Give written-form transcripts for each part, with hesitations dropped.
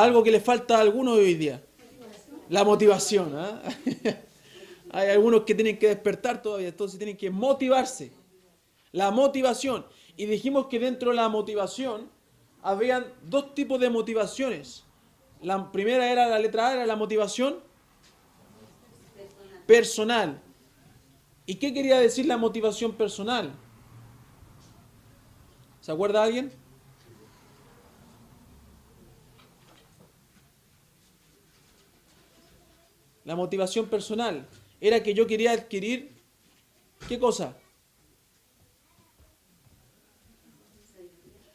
algo que le falta a algunos hoy día. La motivación. ¿Ah? Hay algunos que tienen que despertar todavía, entonces tienen que motivarse. La motivación. Y dijimos que dentro de la motivación habían dos tipos de motivaciones. La primera era la letra A, era la motivación personal. ¿Y qué quería decir la motivación personal? ¿Se acuerda alguien? La motivación personal era que yo quería adquirir, ¿qué cosa?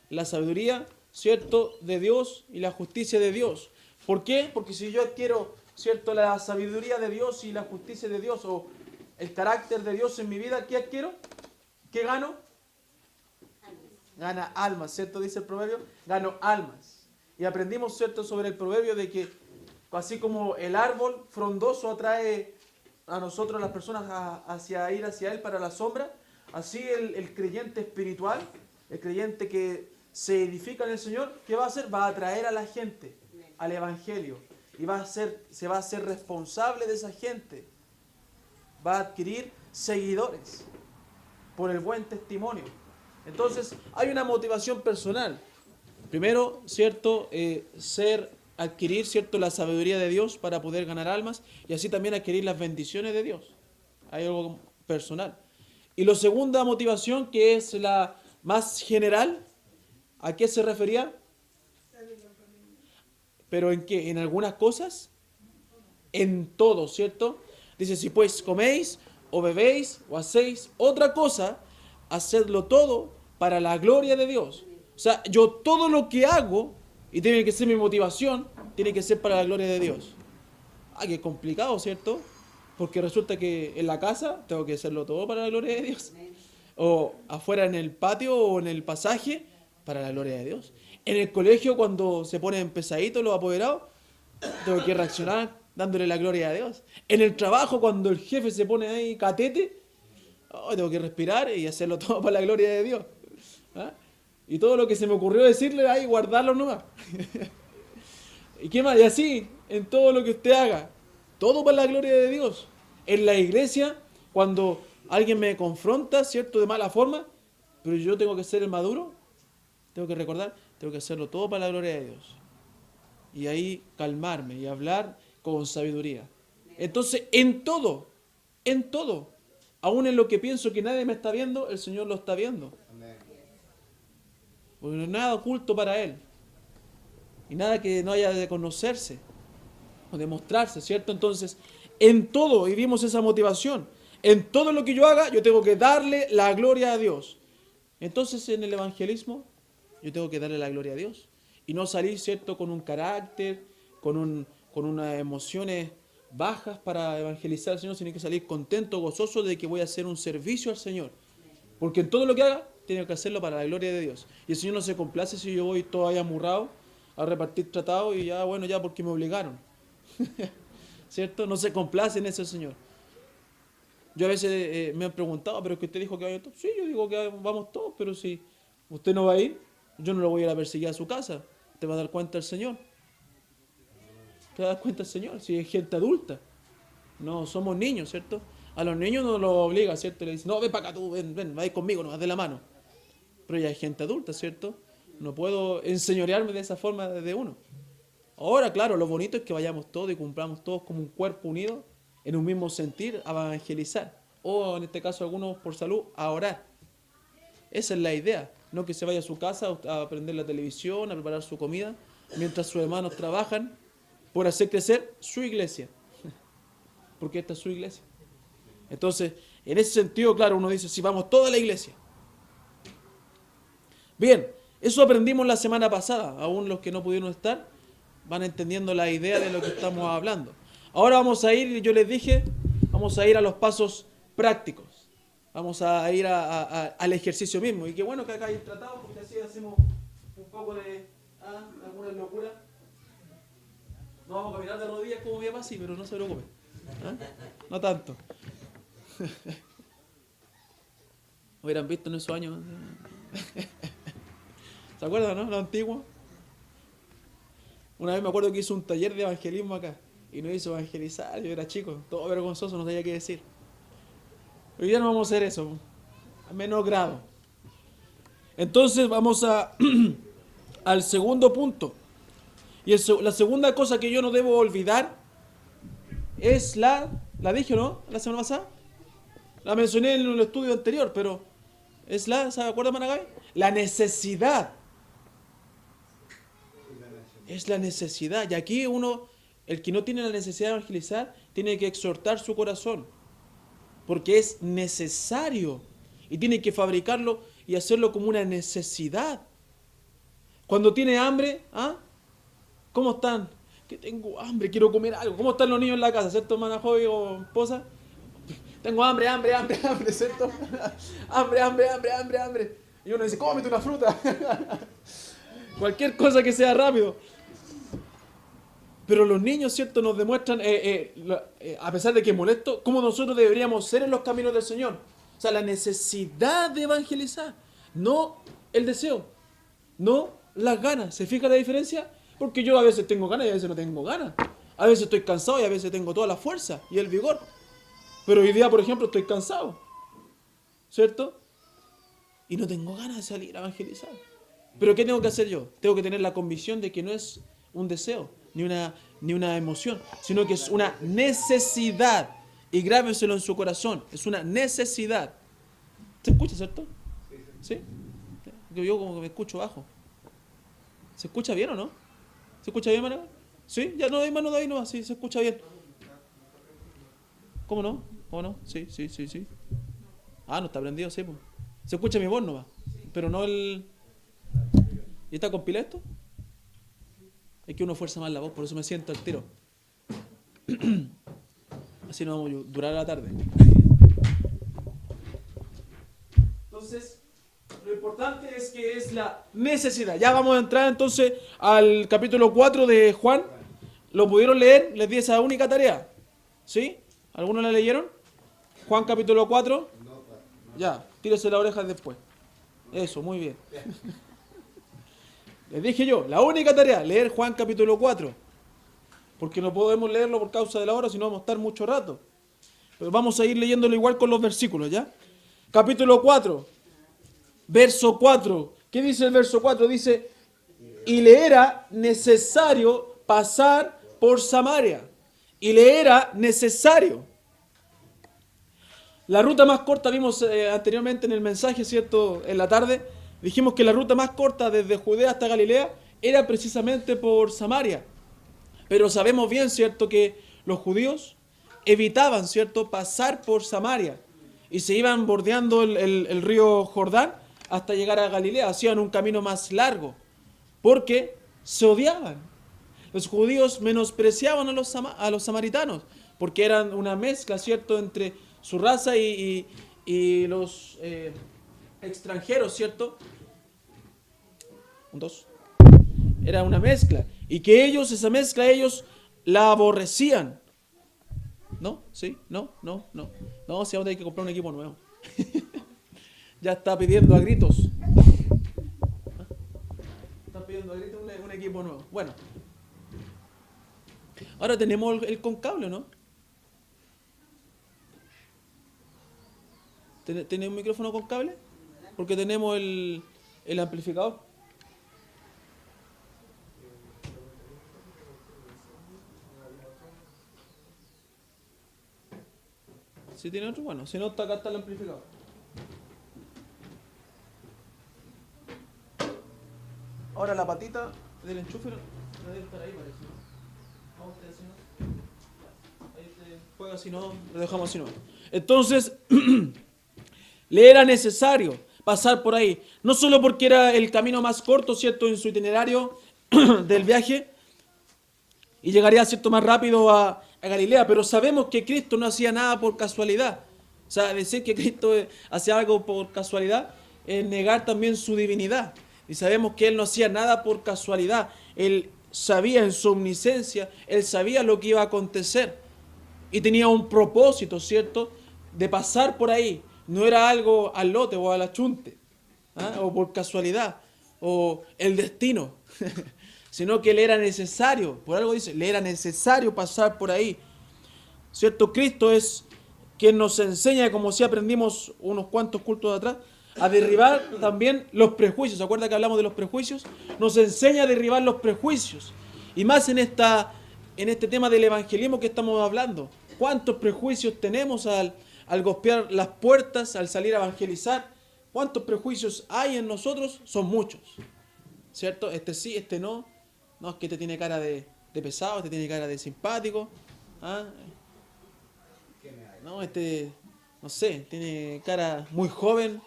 La sabiduría, ¿cierto?, de Dios y la justicia de Dios. ¿Por qué? Porque si yo adquiero, ¿cierto?, la sabiduría de Dios y la justicia de Dios o el carácter de Dios en mi vida, ¿qué adquiero? ¿Qué gano? Gana almas, ¿cierto? Dice el proverbio, gano almas. Y aprendimos, ¿cierto?, sobre el proverbio de que así como el árbol frondoso atrae a nosotros, las personas, hacia ir hacia él para la sombra, así el creyente espiritual, el creyente que se edifica en el Señor, ¿qué va a hacer? Va a atraer a la gente al Evangelio y se va a hacer responsable de esa gente. Va a adquirir seguidores por el buen testimonio. Entonces, hay una motivación personal. Primero, ¿cierto? Adquirir, ¿cierto?, la sabiduría de Dios para poder ganar almas y así también adquirir las bendiciones de Dios. Hay algo personal. Y la segunda motivación, que es la más general, ¿a qué se refería? ¿Pero en qué? ¿En algunas cosas? En todo, ¿cierto? Dice, si pues coméis o bebéis o hacéis otra cosa, hacedlo todo para la gloria de Dios. O sea, yo todo lo que hago, y tiene que ser mi motivación, tiene que ser para la gloria de Dios. Ah, qué complicado, ¿cierto? Porque resulta que en la casa tengo que hacerlo todo para la gloria de Dios. O afuera en el patio o en el pasaje, para la gloria de Dios. En el colegio, cuando se ponen pesaditos los apoderados, tengo que reaccionar dándole la gloria a Dios. En el trabajo, cuando el jefe se pone ahí catete, tengo que respirar y hacerlo todo para la gloria de Dios. ¿Ah? Y todo lo que se me ocurrió decirle, ahí guardarlo nomás. ¿Y qué más? Y así, en todo lo que usted haga, todo para la gloria de Dios. En la iglesia, cuando alguien me confronta, ¿cierto?, de mala forma, pero yo tengo que ser el maduro, tengo que recordar, tengo que hacerlo todo para la gloria de Dios. Y ahí calmarme y hablar con sabiduría. Entonces, en todo, aún en lo que pienso que nadie me está viendo, el Señor lo está viendo. Porque no hay nada oculto para Él. Y nada que no haya de conocerse o de mostrarse, ¿cierto? Entonces, en todo, y vimos esa motivación, en todo lo que yo haga, yo tengo que darle la gloria a Dios. Entonces, en el evangelismo, yo tengo que darle la gloria a Dios. Y no salir, ¿cierto?, con un carácter, con unas emociones bajas para evangelizar al Señor, sino que salir contento, gozoso de que voy a hacer un servicio al Señor. Porque en todo lo que haga, tengo que hacerlo para la gloria de Dios. Y el Señor no se complace si yo voy todavía amurrado a repartir tratados y ya, bueno, ya porque me obligaron. ¿Cierto? No se complace en eso el Señor. Yo a veces me han preguntado, ¿pero es que usted dijo que vaya todos? Sí, yo digo que vamos todos, pero si usted no va a ir, yo no lo voy a ir a perseguir a su casa. Te va a dar cuenta el Señor. Te va a dar cuenta el Señor, si es gente adulta. No somos niños, ¿cierto? A los niños no los obliga, ¿cierto? Le dicen, no, ven para acá tú, ven, va conmigo, no vas de la mano. Pero ya hay gente adulta, ¿cierto? No puedo enseñorearme de esa forma desde uno. Ahora, claro, lo bonito es que vayamos todos y cumplamos todos como un cuerpo unido, en un mismo sentir, a evangelizar. O, en este caso, algunos por salud, a orar. Esa es la idea. No que se vaya a su casa a prender la televisión, a preparar su comida, mientras sus hermanos trabajan por hacer crecer su iglesia. Porque esta es su iglesia. Entonces, en ese sentido, claro, uno dice, si vamos toda la iglesia. Bien, eso aprendimos la semana pasada. Aún los que no pudieron estar van entendiendo la idea de lo que estamos hablando. Ahora vamos a ir, yo les dije, vamos a ir a los pasos prácticos. Vamos a ir al ejercicio mismo. Y qué bueno que acá hay tratado, porque así hacemos un poco de alguna locura. No vamos a caminar de rodillas como mi papá, sí, pero no se preocupe. No tanto. Hubieran visto en esos años. ¿Se acuerdan, no? Lo antiguo. Una vez me acuerdo que hizo un taller de evangelismo acá y nos hizo evangelizar. Yo era chico, todo vergonzoso, no sabía qué decir. Hoy día no vamos a hacer eso, a menor grado. Entonces vamos al segundo punto. Y la segunda cosa que yo no debo olvidar es ¿la dije o no? ¿La semana pasada? La mencioné en el estudio anterior, pero ¿se acuerda, Managay? La necesidad. Es la necesidad. Y aquí el que no tiene la necesidad de evangelizar, tiene que exhortar su corazón. Porque es necesario. Y tiene que fabricarlo y hacerlo como una necesidad. Cuando tiene hambre, ¿cómo están? Que tengo hambre, quiero comer algo. ¿Cómo están los niños en la casa, cierto, Manajoy o esposa? Tengo hambre, ¿cierto? hambre. Y uno dice, cómete una fruta. Cualquier cosa que sea rápido. Pero los niños, ¿cierto?, nos demuestran, a pesar de que es molesto, cómo nosotros deberíamos ser en los caminos del Señor. O sea, la necesidad de evangelizar, no el deseo, no las ganas. ¿Se fija la diferencia? Porque yo a veces tengo ganas y a veces no tengo ganas. A veces estoy cansado y a veces tengo toda la fuerza y el vigor. Pero hoy día, por ejemplo, estoy cansado, ¿cierto? Y no tengo ganas de salir a evangelizar. ¿Pero qué tengo que hacer yo? Tengo que tener la convicción de que no es un deseo, ni una emoción, sino que es una necesidad. Y grábeselo en su corazón, es una necesidad. ¿Se escucha, cierto? ¿Sí? Yo como que me escucho bajo. ¿Se escucha bien o no? ¿Se escucha bien, Manuel? ¿Sí? Ya no hay mano de ahí, no, sí, se escucha bien. ¿Cómo no? ¿Cómo no? Sí. No está prendido, sí, pues. Se escucha mi voz nomás, pero no el... ¿Y está con pila esto? Es que uno fuerza más la voz, por eso me siento al tiro. Así no vamos a durar a la tarde. Entonces, lo importante es que es la necesidad. Ya vamos a entrar entonces al capítulo 4 de Juan. ¿Lo pudieron leer? Les di esa única tarea. ¿Sí? ¿Algunos la leyeron? Juan capítulo 4. Ya, tírese las orejas después. Eso, muy bien. Les dije yo, la única tarea, leer Juan capítulo 4. Porque no podemos leerlo por causa de la hora, si no vamos a estar mucho rato. Pero vamos a ir leyéndolo igual con los versículos, ¿ya? Capítulo 4, verso 4. ¿Qué dice el verso 4? Dice, y le era necesario pasar por Samaria. Y le era necesario. La ruta más corta, vimos anteriormente en el mensaje, ¿cierto? En la tarde, dijimos que la ruta más corta desde Judea hasta Galilea era precisamente por Samaria. Pero sabemos bien, ¿cierto?, que los judíos evitaban, ¿cierto?, pasar por Samaria. Y se iban bordeando el río Jordán hasta llegar a Galilea. Hacían un camino más largo. Porque se odiaban. Los judíos menospreciaban a los samaritanos. Porque eran una mezcla, ¿cierto?, entre su raza y los extranjeros, ¿cierto? Era una mezcla. Y que esa mezcla ellos la aborrecían. ¿No? ¿Sí? ¿No? No, si ahora hay que comprar un equipo nuevo. Ya está pidiendo a gritos. Está pidiendo a gritos un equipo nuevo. Bueno. Ahora tenemos el con cable, ¿no? ¿Tiene un micrófono con cable? Porque tenemos el amplificador. Si tiene otro, bueno. Si no, acá está el amplificador. Ahora la patita del enchufe debe estar ahí, parece. Vamos a si no. Ahí se juega, si no, lo dejamos así no. Entonces, le era necesario pasar por ahí. No solo porque era el camino más corto, ¿cierto?, en su itinerario del viaje. Y llegaría, ¿cierto?, más rápido a Galilea. Pero sabemos que Cristo no hacía nada por casualidad. O sea, decir que Cristo hacía algo por casualidad es negar también su divinidad. Y sabemos que Él no hacía nada por casualidad. Él sabía en su omnisciencia, Él sabía lo que iba a acontecer. Y tenía un propósito, ¿cierto?, de pasar por ahí. No era algo al lote o al achunte, o por casualidad, o el destino. sino que le era necesario, por algo dice, le era necesario pasar por ahí. ¿Cierto? Cristo es quien nos enseña, como si aprendimos unos cuantos cultos de atrás, a derribar también los prejuicios. ¿Se acuerda que hablamos de los prejuicios? Nos enseña a derribar los prejuicios. Y más en este tema del evangelismo que estamos hablando. ¿Cuántos prejuicios tenemos al golpear las puertas, al salir a evangelizar? ¿Cuántos prejuicios hay en nosotros? Son muchos. ¿Cierto? Este sí, este no. No, es que este tiene cara de pesado, este tiene cara de simpático. ¿Ah? No, este, no sé, tiene cara muy joven,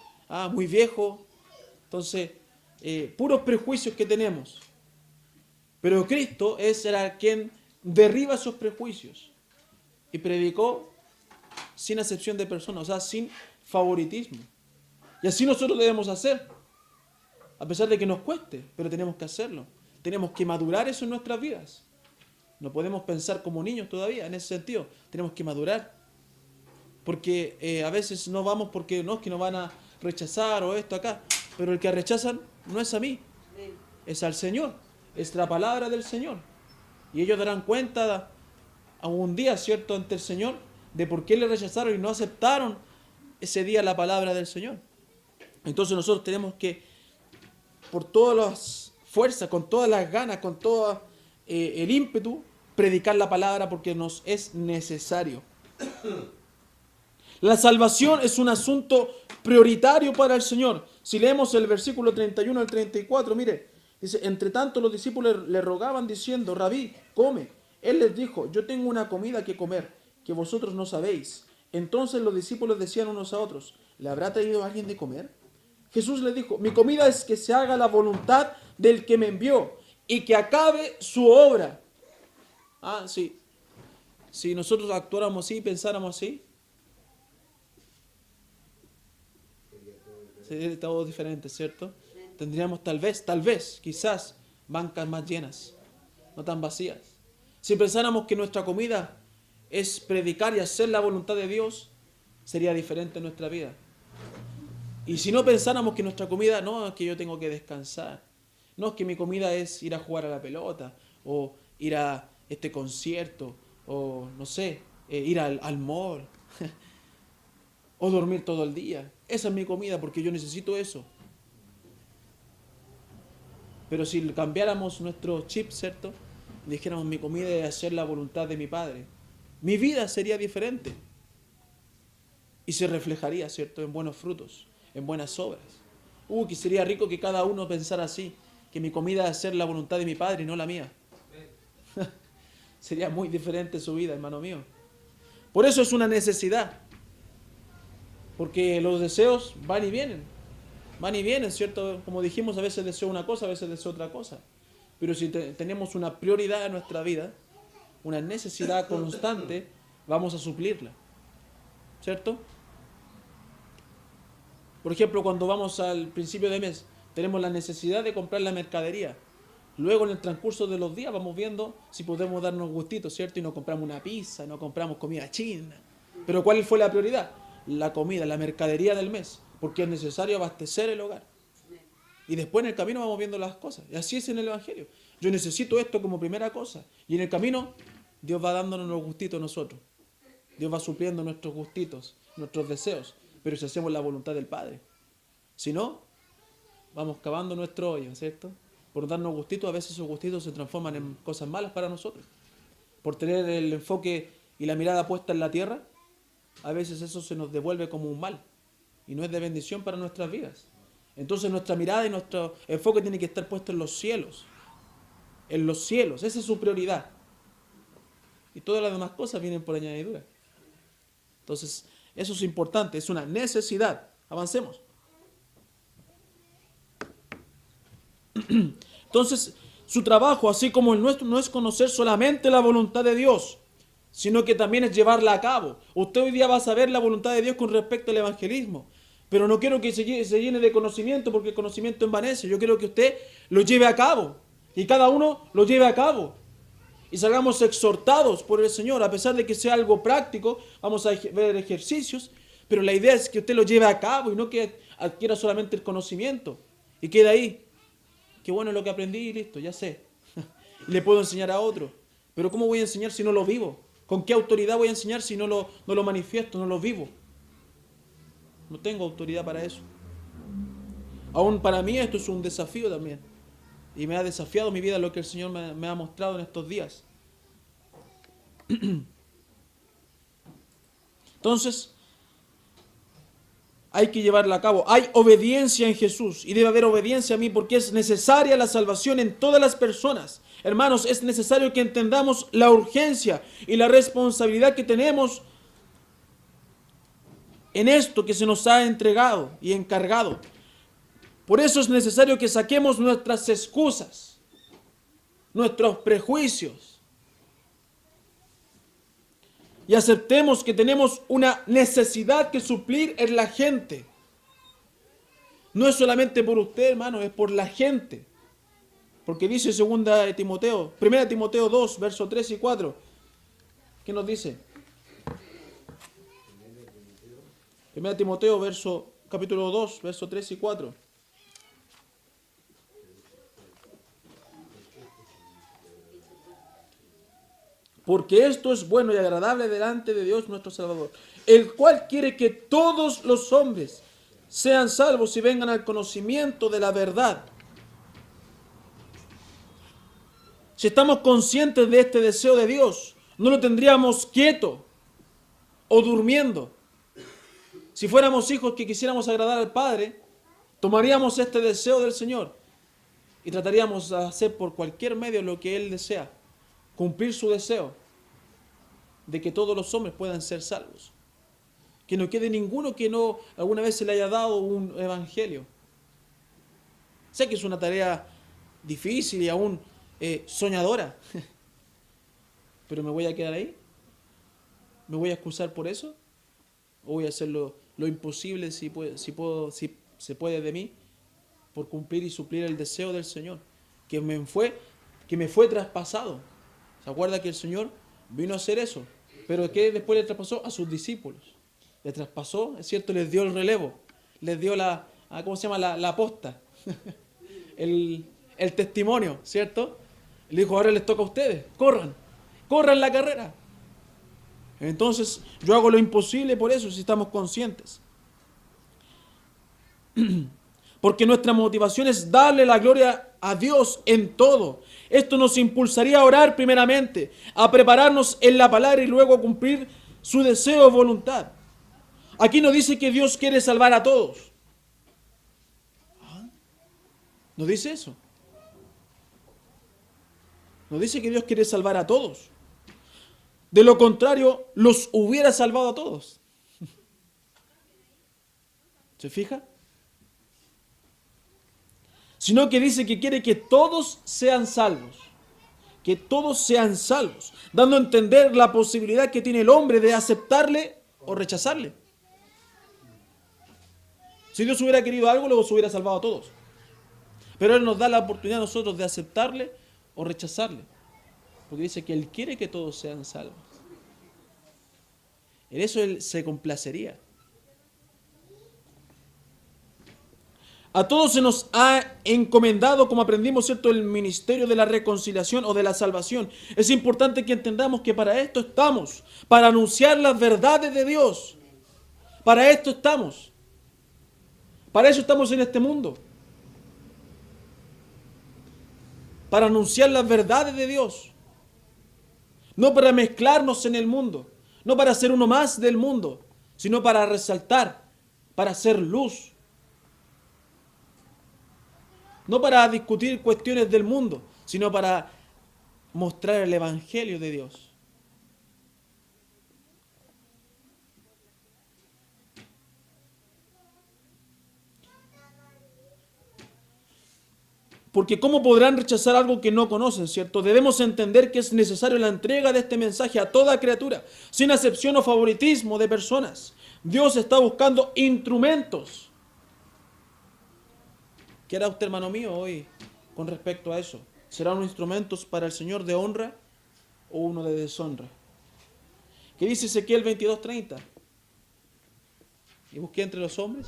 muy viejo. Entonces, puros prejuicios que tenemos. Pero Cristo era quien derriba esos prejuicios y predicó sin acepción de personas, o sea, sin favoritismo. Y así nosotros debemos hacer, a pesar de que nos cueste, pero tenemos que hacerlo. Tenemos que madurar eso en nuestras vidas. No podemos pensar como niños todavía, en ese sentido. Tenemos que madurar. Porque a veces no vamos porque no es que nos van a rechazar o esto acá. Pero el que rechazan no es a mí, es al Señor. Es la palabra del Señor. Y ellos darán cuenta algún día, ¿cierto?, ante el Señor, de por qué le rechazaron y no aceptaron ese día la palabra del Señor. Entonces nosotros tenemos que, por todas las fuerzas, con todas las ganas, con todo el ímpetu, predicar la palabra porque nos es necesario. La salvación es un asunto prioritario para el Señor. Si leemos el versículo 31 al 34, mire, dice, entre tanto los discípulos le rogaban diciendo, Rabí, come. Él les dijo, yo tengo una comida que comer, que vosotros no sabéis. Entonces los discípulos decían unos a otros, ¿le habrá traído alguien de comer? Jesús les dijo, mi comida es que se haga la voluntad del que me envió y que acabe su obra. Sí. Si nosotros actuáramos así, pensáramos así, sería todo diferente, ¿cierto? Tendríamos tal vez, quizás, bancas más llenas, no tan vacías. Si pensáramos que nuestra comida es predicar y hacer la voluntad de Dios, sería diferente nuestra vida. Y si no pensáramos que nuestra comida, no, es que yo tengo que descansar, no, es que mi comida es ir a jugar a la pelota, o ir a este concierto, o no sé, ir al mall, o dormir todo el día. Esa es mi comida porque yo necesito eso. Pero si cambiáramos nuestro chip, ¿cierto? Dijéramos, mi comida es hacer la voluntad de mi Padre, mi vida sería diferente. Y se reflejaría, ¿cierto?, en buenos frutos, en buenas obras. Que sería rico que cada uno pensara así, que mi comida es hacer la voluntad de mi Padre y no la mía. Sería muy diferente su vida, hermano mío. Por eso es una necesidad. Porque los deseos van y vienen, ¿cierto? Como dijimos, a veces deseo una cosa, a veces deseo otra cosa. Pero si tenemos una prioridad en nuestra vida, una necesidad constante, vamos a suplirla, ¿cierto? Por ejemplo, cuando vamos al principio de mes, tenemos la necesidad de comprar la mercadería. Luego, en el transcurso de los días, vamos viendo si podemos darnos gustitos, ¿cierto? Y no compramos una pizza, no compramos comida china. Pero ¿cuál fue la prioridad? La comida, la mercadería del mes, porque es necesario abastecer el hogar. Y después en el camino vamos viendo las cosas. Y así es en el Evangelio. Yo necesito esto como primera cosa. Y en el camino Dios va dándonos los gustitos a nosotros. Dios va supliendo nuestros gustitos, nuestros deseos. Pero si hacemos la voluntad del Padre. Si no, vamos cavando nuestro hoyo, ¿cierto? Por darnos gustitos, a veces esos gustitos se transforman en cosas malas para nosotros. Por tener el enfoque y la mirada puesta en la tierra, a veces eso se nos devuelve como un mal y no es de bendición para nuestras vidas. Entonces nuestra mirada y nuestro enfoque tiene que estar puesto en los cielos. En los cielos, esa es su prioridad. Y todas las demás cosas vienen por añadidura. Entonces, eso es importante, es una necesidad. Avancemos. Entonces, su trabajo, así como el nuestro, no es conocer solamente la voluntad de Dios, sino que también es llevarla a cabo. Usted hoy día va a saber la voluntad de Dios con respecto al evangelismo, pero no quiero que se llene de conocimiento porque el conocimiento envanece. Yo quiero que usted lo lleve a cabo y cada uno lo lleve a cabo y salgamos exhortados por el Señor, a pesar de que sea algo práctico. Vamos a ver ejercicios, pero la idea es que usted lo lleve a cabo y no que adquiera solamente el conocimiento y quede ahí. Qué bueno lo que aprendí y listo, ya sé. le puedo enseñar a otro. Pero ¿cómo voy a enseñar si no lo vivo? ¿Con qué autoridad voy a enseñar si no lo manifiesto, no lo vivo? No tengo autoridad para eso. Aún para mí esto es un desafío también. Y me ha desafiado mi vida lo que el Señor me ha mostrado en estos días. Entonces, hay que llevarla a cabo. Hay obediencia en Jesús y debe haber obediencia a mí porque es necesaria la salvación en todas las personas. Hermanos, es necesario que entendamos la urgencia y la responsabilidad que tenemos en esto que se nos ha entregado y encargado. Por eso es necesario que saquemos nuestras excusas, nuestros prejuicios y aceptemos que tenemos una necesidad que suplir en la gente. No es solamente por usted, hermano, es por la gente. Porque dice 1 Timoteo 2, versos 3 y 4. ¿Qué nos dice? 1 Timoteo, capítulo 2, versos 3 y 4. Porque esto es bueno y agradable delante de Dios nuestro Salvador, el cual quiere que todos los hombres sean salvos y vengan al conocimiento de la verdad. Si estamos conscientes de este deseo de Dios, no lo tendríamos quieto o durmiendo. Si fuéramos hijos que quisiéramos agradar al Padre, tomaríamos este deseo del Señor y trataríamos de hacer por cualquier medio lo que Él desea, cumplir su deseo de que todos los hombres puedan ser salvos. Que no quede ninguno que no alguna vez se le haya dado un evangelio. Sé que es una tarea difícil y aún soñadora, pero ¿me voy a quedar ahí? ¿Me voy a excusar por eso? ¿O voy a hacer lo imposible si se puede de mí por cumplir y suplir el deseo del Señor que me fue traspasado? ¿Se acuerda que el Señor vino a hacer eso? Pero ¿qué después le traspasó? A sus discípulos. Le traspasó, es cierto, les dio el relevo, les dio ¿cómo se llama? La posta, el testimonio, ¿cierto? Le dijo, ahora les toca a ustedes, corran la carrera. Entonces, yo hago lo imposible por eso, si estamos conscientes. Porque nuestra motivación es darle la gloria a Dios en todo. Esto nos impulsaría a orar primeramente, a prepararnos en la palabra y luego a cumplir su deseo o voluntad. Aquí no dice que Dios quiere salvar a todos. ¿No dice eso? No dice que Dios quiere salvar a todos. De lo contrario, los hubiera salvado a todos. ¿Se fija? Sino que dice que quiere que todos sean salvos. Que todos sean salvos. Dando a entender la posibilidad que tiene el hombre de aceptarle o rechazarle. Si Dios hubiera querido algo, luego se hubiera salvado a todos. Pero Él nos da la oportunidad a nosotros de aceptarle o rechazarle. Porque dice que Él quiere que todos sean salvos. En eso Él se complacería. A todos se nos ha encomendado, como aprendimos, ¿cierto?, el ministerio de la reconciliación o de la salvación. Es importante que entendamos que para esto estamos, para anunciar las verdades de Dios. Para esto estamos. Para eso estamos en este mundo. Para anunciar las verdades de Dios. No para mezclarnos en el mundo. No para ser uno más del mundo. Sino para resaltar, para hacer luz. No para discutir cuestiones del mundo, sino para mostrar el Evangelio de Dios. Porque ¿cómo podrán rechazar algo que no conocen, cierto? Debemos entender que es necesario la entrega de este mensaje a toda criatura, sin acepción o favoritismo de personas. Dios está buscando instrumentos. ¿Qué hará usted, hermano mío, hoy con respecto a eso? ¿Será un instrumento para el Señor de honra o uno de deshonra? ¿Qué dice Ezequiel 22:30? Y busqué entre los hombres,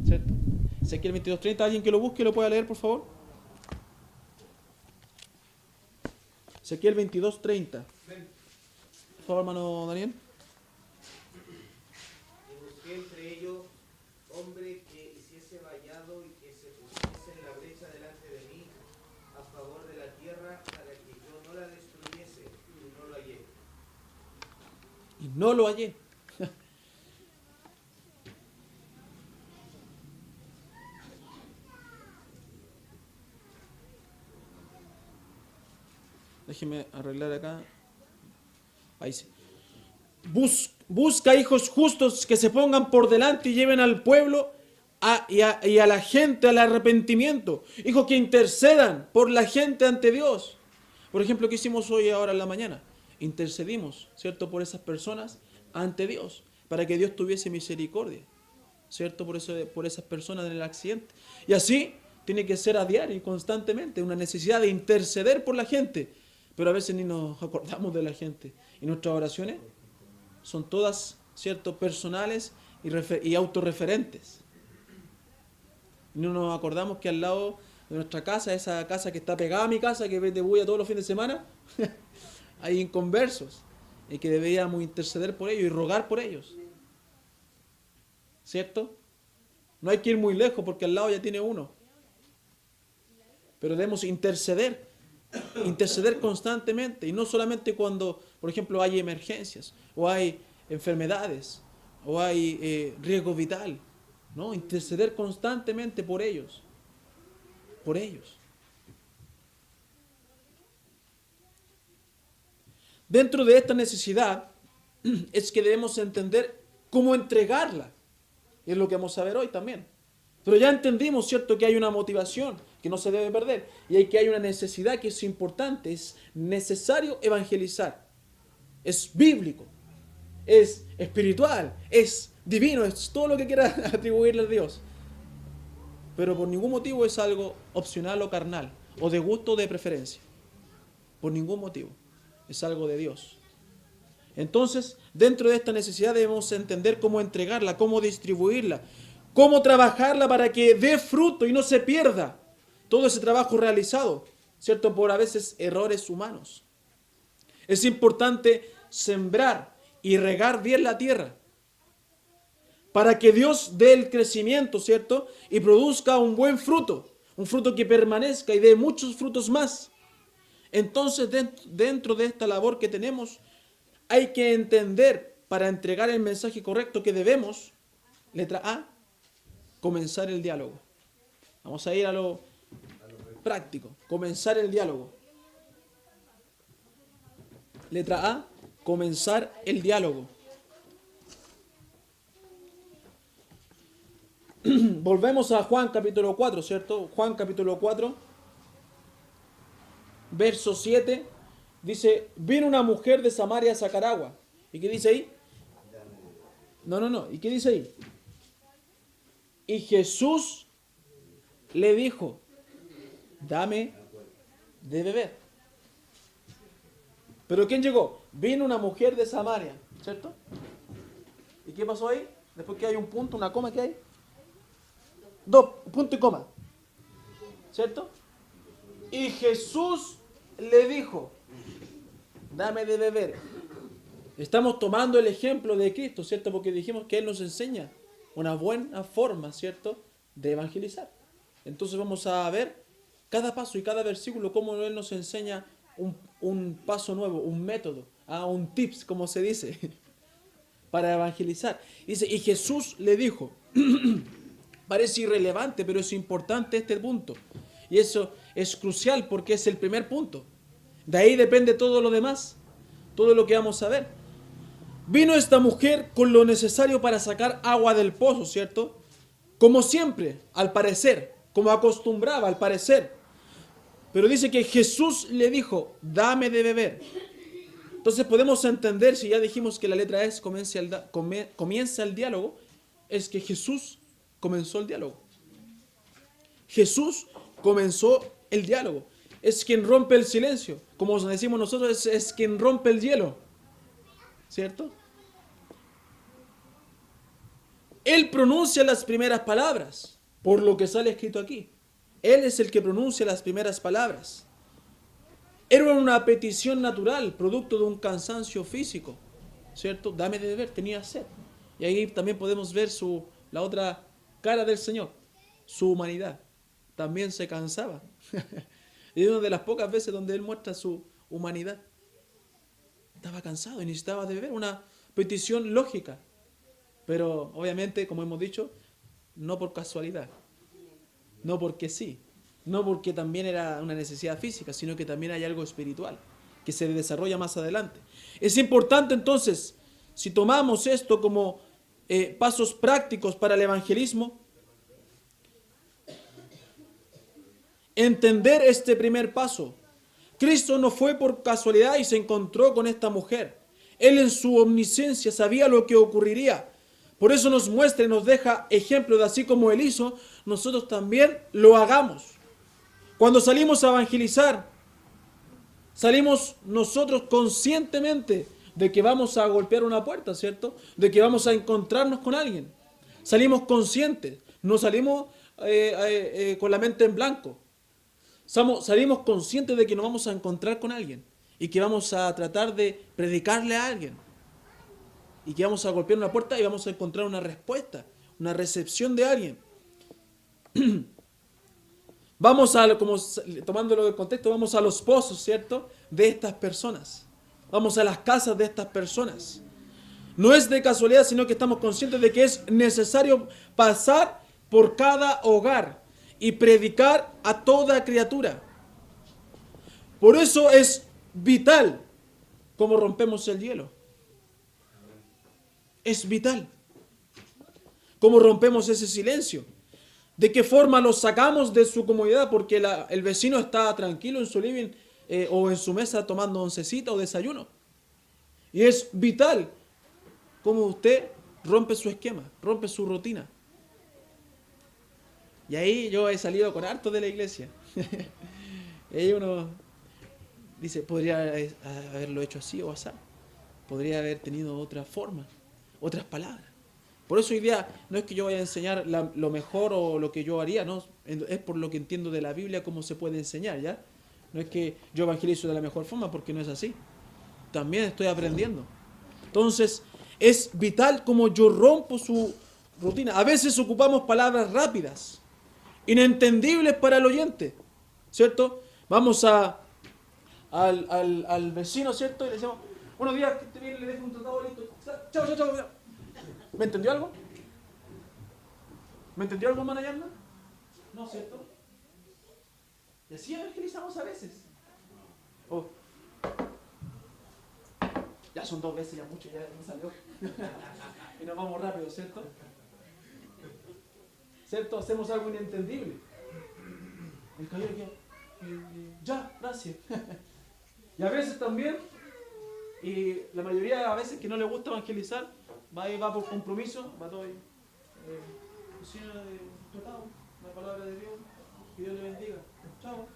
¿cierto? Ezequiel 22:30, alguien que lo busque lo pueda leer, por favor. Ezequiel 22:30. Por favor, hermano Daniel. Y busqué entre ellos hombre que hiciese vallado y que se pusiese en la brecha delante de mí a favor de la tierra para que yo no la destruyese, y no lo hallé. Y no lo hallé. Déjeme arreglar acá. Ahí sí. Busca hijos justos que se pongan por delante y lleven al pueblo y a la gente al arrepentimiento. Hijos que intercedan por la gente ante Dios. Por ejemplo, ¿qué hicimos hoy ahora en la mañana? Intercedimos, ¿cierto? Por esas personas ante Dios, para que Dios tuviese misericordia, ¿cierto? Por esas personas en el accidente. Y así tiene que ser a diario y constantemente, una necesidad de interceder por la gente. Pero a veces ni nos acordamos de la gente. Y nuestras oraciones son todas, ¿cierto?, personales y autorreferentes. No nos acordamos que al lado de nuestra casa, esa casa que está pegada a mi casa, que vende bulla todos los fines de semana, hay inconversos y que deberíamos interceder por ellos y rogar por ellos. ¿Cierto? No hay que ir muy lejos porque al lado ya tiene uno. Pero debemos interceder constantemente, y no solamente cuando, por ejemplo, hay emergencias o hay enfermedades o hay riesgo vital, ¿no? Interceder constantemente por ellos, Dentro de esta necesidad es que debemos entender cómo entregarla, y es lo que vamos a ver hoy también. Pero ya entendimos, ¿cierto?, que hay una motivación que no se debe perder, y que hay una necesidad que es importante, es necesario evangelizar. Es bíblico, es espiritual, es divino, es todo lo que quiera atribuirle a Dios. Pero por ningún motivo es algo opcional o carnal, o de gusto o de preferencia. Por ningún motivo. Es algo de Dios. Entonces, dentro de esta necesidad debemos entender cómo entregarla, cómo distribuirla, cómo trabajarla para que dé fruto y no se pierda todo ese trabajo realizado, ¿cierto?, por a veces errores humanos. Es importante sembrar y regar bien la tierra para que Dios dé el crecimiento, ¿cierto?, y produzca un buen fruto, un fruto que permanezca y dé muchos frutos más. Entonces, dentro de esta labor que tenemos, hay que entender, para entregar el mensaje correcto, que debemos, letra A, comenzar el diálogo. Vamos a ir a lo práctico, comenzar el diálogo. Letra A, comenzar el diálogo. Volvemos a Juan capítulo 4, ¿cierto? Juan capítulo 4, verso 7, dice, vino una mujer de Samaria a sacar agua. ¿Y qué dice ahí? No. ¿Y qué dice ahí? Y Jesús le dijo, dame de beber. ¿Pero quién llegó? Vino una mujer de Samaria, ¿cierto? ¿Y qué pasó ahí? Después que hay un punto, una coma, ¿qué hay? Dos, punto y coma, ¿cierto? Y Jesús le dijo, dame de beber. Estamos tomando el ejemplo de Cristo, ¿cierto? Porque dijimos que Él nos enseña una buena forma, ¿cierto?, de evangelizar. Entonces vamos a ver cada paso y cada versículo cómo Él nos enseña un paso nuevo, un método, un tips, como se dice, para evangelizar. Dice, y Jesús le dijo, parece irrelevante, pero es importante este punto. Y eso es crucial porque es el primer punto. De ahí depende todo lo demás, todo lo que vamos a ver. Vino esta mujer con lo necesario para sacar agua del pozo, ¿cierto? Como siempre, al parecer, como acostumbraba, al parecer. Pero dice que Jesús le dijo, dame de beber. Entonces podemos entender, si ya dijimos que la letra S comienza el diálogo, es que Jesús comenzó el diálogo. Jesús comenzó el diálogo. Es quien rompe el silencio. Como decimos nosotros, es quien rompe el hielo. ¿Cierto? Él pronuncia las primeras palabras, por lo que sale escrito aquí. Él es el que pronuncia las primeras palabras. Era una petición natural, producto de un cansancio físico, ¿cierto? Dame de beber, tenía sed. Y ahí también podemos ver la otra cara del Señor, su humanidad. También se cansaba. Y es una de las pocas veces donde Él muestra su humanidad. Estaba cansado y necesitaba de beber, una petición lógica. Pero obviamente, como hemos dicho, no por casualidad, no porque sí, no porque también era una necesidad física, sino que también hay algo espiritual que se desarrolla más adelante. Es importante entonces, si tomamos esto como pasos prácticos para el evangelismo, entender este primer paso. Cristo no fue por casualidad y se encontró con esta mujer. Él en su omnisciencia sabía lo que ocurriría. Por eso nos muestra y nos deja ejemplo de así como Él hizo, nosotros también lo hagamos. Cuando salimos a evangelizar, salimos nosotros conscientemente de que vamos a golpear una puerta, ¿cierto? De que vamos a encontrarnos con alguien. Salimos conscientes, no salimos con la mente en blanco. Salimos conscientes de que nos vamos a encontrar con alguien y que vamos a tratar de predicarle a alguien. Y que vamos a golpear una puerta y vamos a encontrar una respuesta, una recepción de alguien. Vamos como tomándolo del contexto, vamos a los pozos, ¿cierto? De estas personas. Vamos a las casas de estas personas. No es de casualidad, sino que estamos conscientes de que es necesario pasar por cada hogar y predicar a toda criatura. Por eso es vital cómo rompemos el hielo. Es vital cómo rompemos ese silencio. ¿De qué forma los sacamos de su comodidad? Porque el vecino está tranquilo en su living o en su mesa tomando oncecita o desayuno. Y es vital cómo usted rompe su esquema, rompe su rutina. Y ahí yo he salido con harto de la iglesia. Y ahí uno dice, podría haberlo hecho así o así. Podría haber tenido otra forma, otras palabras. Por eso hoy día no es que yo vaya a enseñar lo mejor o lo que yo haría, no, es por lo que entiendo de la Biblia cómo se puede enseñar, ¿ya? No es que yo evangelizo de la mejor forma, porque no es así. También estoy aprendiendo. Entonces, es vital como yo rompo su rutina. A veces ocupamos palabras rápidas, inentendibles para el oyente, ¿cierto? Vamos al vecino, ¿cierto? Y le decimos, buenos días, que te viene, le dejo un tratado listo. Chao, chao, chao. ¿Me entendió algo? ¿Me entendió algo, hermana Yarna? No, ¿cierto? Y así evangelizamos a veces. Oh. Ya son 2 veces, ya mucho, ya me salió. Y nos vamos rápido, ¿cierto? ¿Cierto? Hacemos algo inentendible. El caballero que... ya, gracias. Y a veces también, y la mayoría a veces que no le gusta evangelizar, va por compromiso, va todo ahí. Cocina de tratado, la palabra de Dios, que Dios le bendiga. Chao.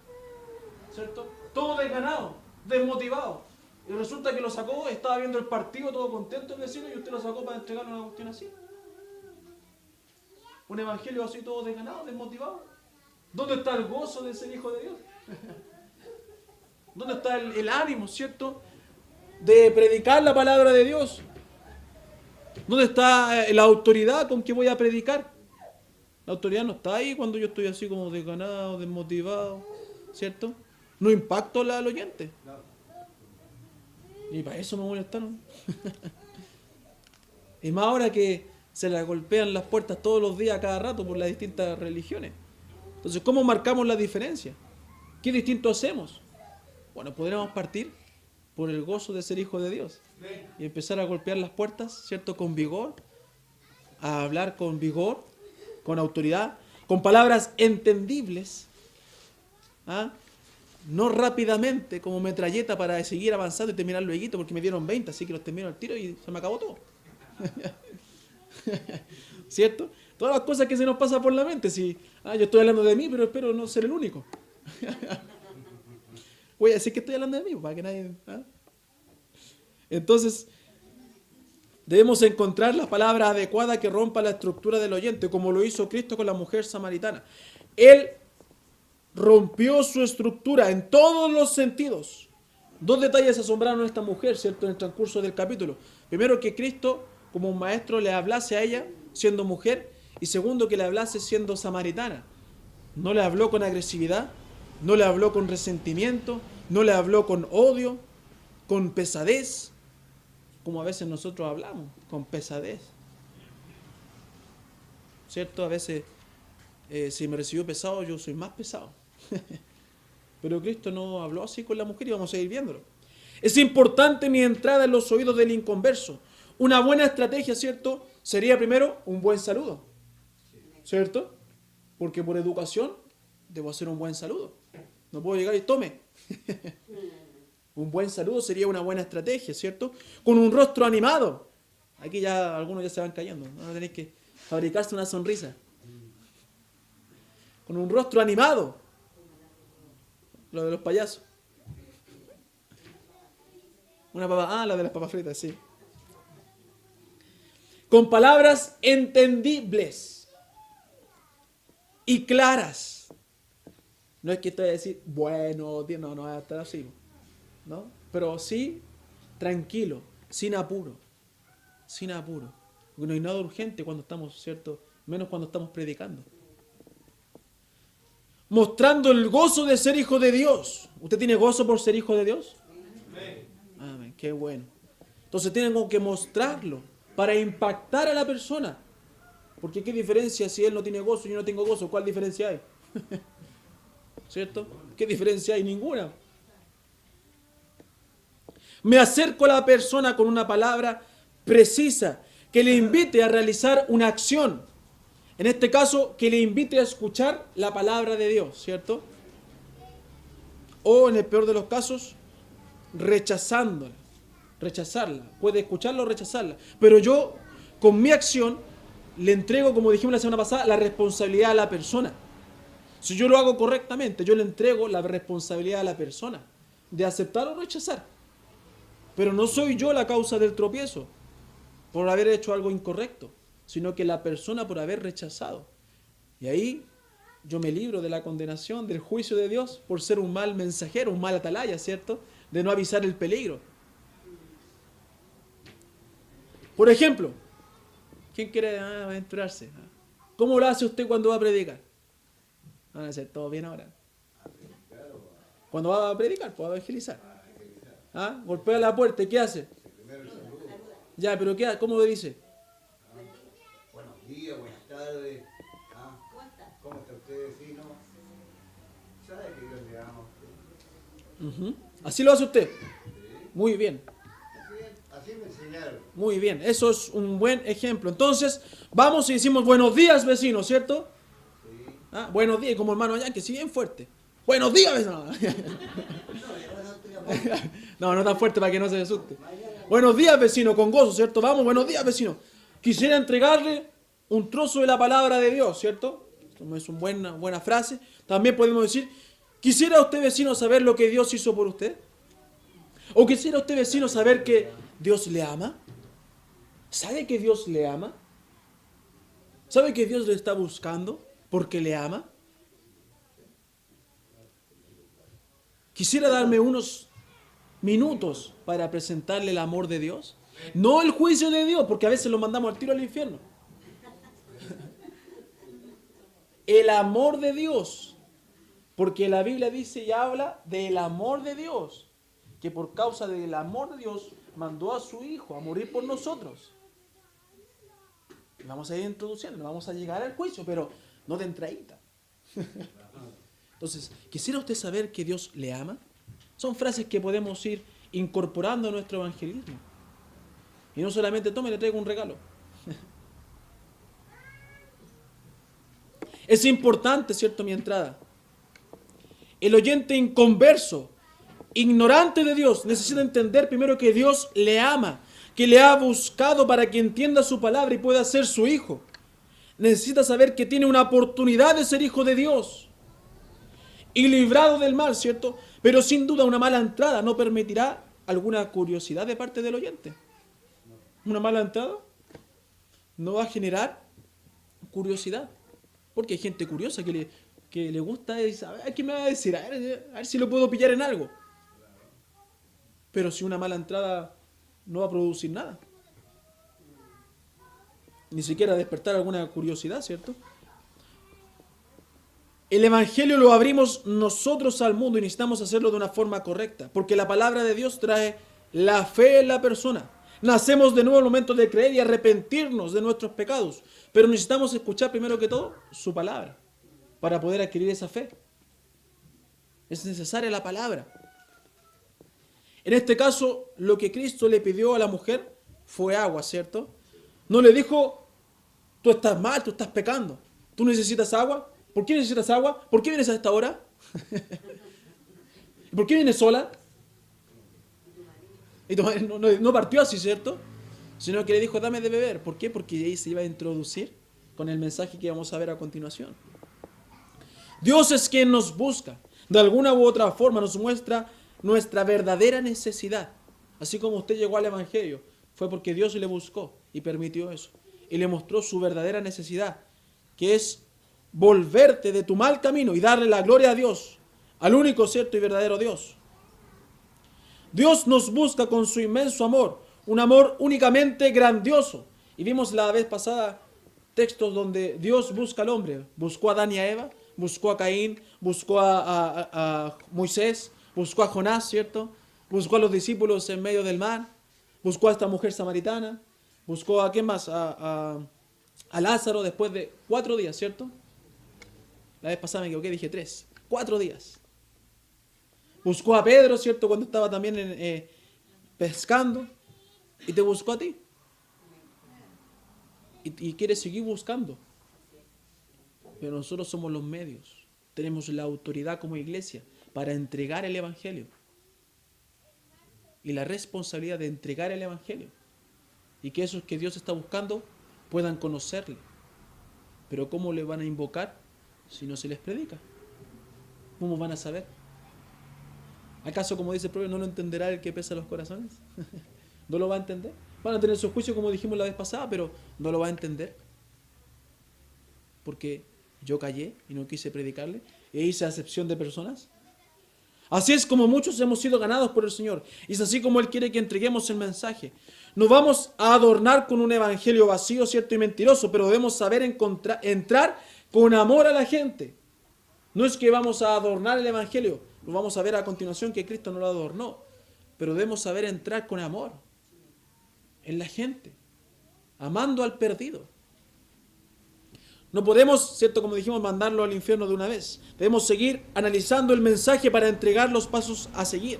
¿Cierto? Todo desganado, desmotivado. Y resulta que lo sacó, estaba viendo el partido todo contento el vecino y usted lo sacó para entregarle una cuestión así. Un evangelio así todo desganado, desmotivado. ¿Dónde está el gozo de ser hijo de Dios? ¿Dónde está el ánimo, ¿cierto? De predicar la palabra de Dios. ¿Dónde está la autoridad con que voy a predicar? La autoridad no está ahí cuando yo estoy así como desganado, desmotivado, ¿cierto? No impacto al oyente. Y para eso me molestaron. Y más ahora que se le golpean las puertas todos los días, a cada rato, por las distintas religiones. Entonces, ¿cómo marcamos la diferencia? ¿Qué distinto hacemos? Bueno, podríamos partir por el gozo de ser hijo de Dios y empezar a golpear las puertas, ¿cierto? Con vigor, a hablar con vigor, con autoridad, con palabras entendibles, ¿ah? No rápidamente como metralleta para seguir avanzando y terminar luego, porque me dieron 20, así que los termino al tiro y se me acabó todo. ¿Cierto? Todas las cosas que se nos pasan por la mente. Si, yo estoy hablando de mí, pero espero no ser el único. Voy a decir que estoy hablando de mí, para que nadie... Entonces, debemos encontrar la palabra adecuada que rompa la estructura del oyente, como lo hizo Cristo con la mujer samaritana. Él rompió su estructura en todos los sentidos. Dos detalles asombraron a esta mujer, ¿cierto?, en el transcurso del capítulo. Primero, que Cristo, como un maestro, le hablase a ella, siendo mujer. Y segundo, que le hablase siendo samaritana. No le habló con agresividad, no le habló con resentimiento, no le habló con odio, con pesadez, como a veces nosotros hablamos, con pesadez. ¿Cierto? A veces, si me recibió pesado, yo soy más pesado. Pero Cristo no habló así con la mujer y vamos a seguir viéndolo. Es importante mi entrada en los oídos del inconverso. Una buena estrategia, ¿cierto?, sería primero un buen saludo, ¿cierto? Porque por educación debo hacer un buen saludo. No puedo llegar y tome. Un buen saludo sería una buena estrategia, ¿cierto? Con un rostro animado. Aquí ya algunos ya se van cayendo. No tenéis que fabricarse una sonrisa. Con un rostro animado. Lo de los payasos. Una papa, la de las papas fritas, sí. Con palabras entendibles y claras. No es que estoy a decir, bueno, no va a estar así, ¿no? Pero sí, tranquilo, sin apuro. Sin apuro. Porque no hay nada urgente cuando estamos, ¿cierto? Menos cuando estamos predicando. Mostrando el gozo de ser hijo de Dios. ¿Usted tiene gozo por ser hijo de Dios? Amén, qué bueno. Entonces tienen que mostrarlo para impactar a la persona. Porque qué diferencia si él no tiene gozo y yo no tengo gozo. ¿Cuál diferencia hay? ¿Cierto? ¿Qué diferencia hay? Ninguna. Me acerco a la persona con una palabra precisa que le invite a realizar una acción. En este caso, que le invite a escuchar la palabra de Dios, ¿cierto? O en el peor de los casos, rechazarla. Puede escucharla o rechazarla. Pero yo, con mi acción, le entrego, como dijimos la semana pasada, la responsabilidad a la persona. Si yo lo hago correctamente, yo le entrego la responsabilidad a la persona de aceptar o rechazar. Pero no soy yo la causa del tropiezo por haber hecho algo incorrecto, sino que la persona por haber rechazado. Y ahí yo me libro de la condenación, del juicio de Dios por ser un mal mensajero, un mal atalaya, ¿cierto? De no avisar el peligro. Por ejemplo, ¿quién quiere aventurarse? ¿Cómo lo hace usted cuando va a predicar? Van a hacer todo bien ahora. Cuando va a predicar, pues va a evangelizar. Golpea la puerta y ¿qué hace? Ya, pero ¿qué hace? ¿Cómo le dice? Buenos días, buenas tardes. ¿Cómo está usted, vecino? ¿Sabe que Dios le ama a usted? Así lo hace usted. Muy bien. Así me enseñaron. Muy bien, eso es un buen ejemplo. Entonces, vamos y decimos buenos días, vecino, ¿cierto? Sí. Buenos días, como hermano allá, que sí, bien fuerte. Buenos días, vecino. No tan fuerte para que no se asuste. Buenos días, vecino, con gozo, ¿cierto? Vamos, buenos días, vecino. Quisiera entregarle un trozo de la palabra de Dios, ¿cierto? Es una buena frase. También podemos decir, ¿quisiera usted, vecino, saber lo que Dios hizo por usted? ¿O quisiera usted, vecino, saber que Dios le ama? ¿Sabe que Dios le ama? ¿Sabe que Dios le está buscando porque le ama? Quisiera darme unos minutos para presentarle el amor de Dios. No el juicio de Dios, porque a veces lo mandamos al tiro al infierno. El amor de Dios. Porque la Biblia dice y habla del amor de Dios. Que por causa del amor de Dios mandó a su Hijo a morir por nosotros. Vamos a ir introduciendo, vamos a llegar al juicio, pero no de entradita. Entonces, ¿quisiera usted saber que Dios le ama? Son frases que podemos ir incorporando a nuestro evangelismo. Y no solamente tome, le traigo un regalo. Es importante, ¿cierto?, mi entrada. El oyente inconverso, ignorante de Dios, necesita entender primero que Dios le ama, que le ha buscado para que entienda su palabra y pueda ser su hijo. Necesita saber que tiene una oportunidad de ser hijo de Dios y librado del mal, ¿cierto? Pero sin duda una mala entrada no permitirá alguna curiosidad de parte del oyente. Una mala entrada no va a generar curiosidad, porque hay gente curiosa que que le gusta es, a ver, ¿qué me va a decir? A ver si lo puedo pillar en algo. Pero si una mala entrada no va a producir nada. Ni siquiera despertar alguna curiosidad, ¿cierto? El Evangelio lo abrimos nosotros al mundo y necesitamos hacerlo de una forma correcta, porque la palabra de Dios trae la fe en la persona. Nacemos de nuevo al momento de creer y arrepentirnos de nuestros pecados, pero necesitamos escuchar primero que todo su palabra para poder adquirir esa fe. Es necesaria la palabra. En este caso, lo que Cristo le pidió a la mujer fue agua, ¿cierto? No le dijo, tú estás mal, tú estás pecando, tú necesitas agua. ¿Por qué necesitas agua? ¿Por qué vienes a esta hora? ¿Por qué vienes sola? Y tu madre no partió así, ¿cierto? Sino que le dijo, dame de beber. ¿Por qué? Porque ahí se iba a introducir con el mensaje que vamos a ver a continuación. Dios es quien nos busca. De alguna u otra forma nos muestra nuestra verdadera necesidad. Así como usted llegó al Evangelio, fue porque Dios le buscó y permitió eso. Y le mostró su verdadera necesidad, que es volverte de tu mal camino y darle la gloria a Dios, al único cierto y verdadero Dios. Dios nos busca con su inmenso amor, un amor únicamente grandioso. Y vimos la vez pasada textos donde Dios busca al hombre. Buscó a Adán y a Eva, buscó a Caín, buscó a Moisés, buscó a Jonás, ¿cierto? Buscó a los discípulos en medio del mar, buscó a esta mujer samaritana, buscó a ¿quién más? A Lázaro después de 4 días, ¿cierto? La vez pasada me equivoqué, dije 3. 4 días. Buscó a Pedro, ¿cierto? Cuando estaba también pescando. Y te buscó a ti. Y quiere seguir buscando. Pero nosotros somos los medios. Tenemos la autoridad como iglesia para entregar el Evangelio. Y la responsabilidad de entregar el Evangelio. Y que esos que Dios está buscando puedan conocerle. Pero ¿cómo le van a invocar si no se les predica? ¿Cómo van a saber? ¿Acaso, como dice el proverbio, no lo entenderá el que pesa los corazones? ¿No lo va a entender? Van a tener su juicio como dijimos la vez pasada, pero no lo va a entender. Porque yo callé y no quise predicarle e hice acepción de personas. Así es como muchos hemos sido ganados por el Señor. Y es así como Él quiere que entreguemos el mensaje. No vamos a adornar con un evangelio vacío, cierto y mentiroso, pero debemos saber entrar con amor a la gente. No es que vamos a adornar el evangelio, lo vamos a ver a continuación que Cristo no lo adornó, pero debemos saber entrar con amor en la gente, amando al perdido. No podemos, cierto, como dijimos, mandarlo al infierno de una vez. Debemos seguir analizando el mensaje para entregar los pasos a seguir.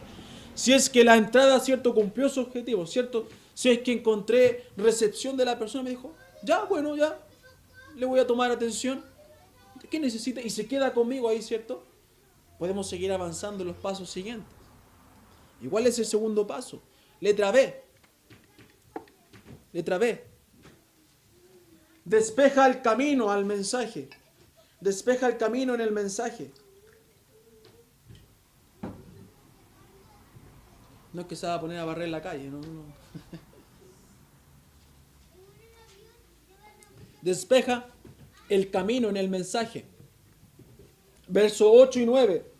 Si es que la entrada, cierto, cumplió su objetivo, cierto, si es que encontré recepción de la persona, me dijo, ya, bueno, ya, le voy a tomar atención. ¿Qué necesita? Y se queda conmigo ahí, ¿cierto? Podemos seguir avanzando en los pasos siguientes. Igual es el segundo paso. Letra B. Letra B. Despeja el camino al mensaje. Despeja el camino en el mensaje. No es que se va a poner a barrer la calle, no. Despeja el camino en el mensaje. Verso 8 y 9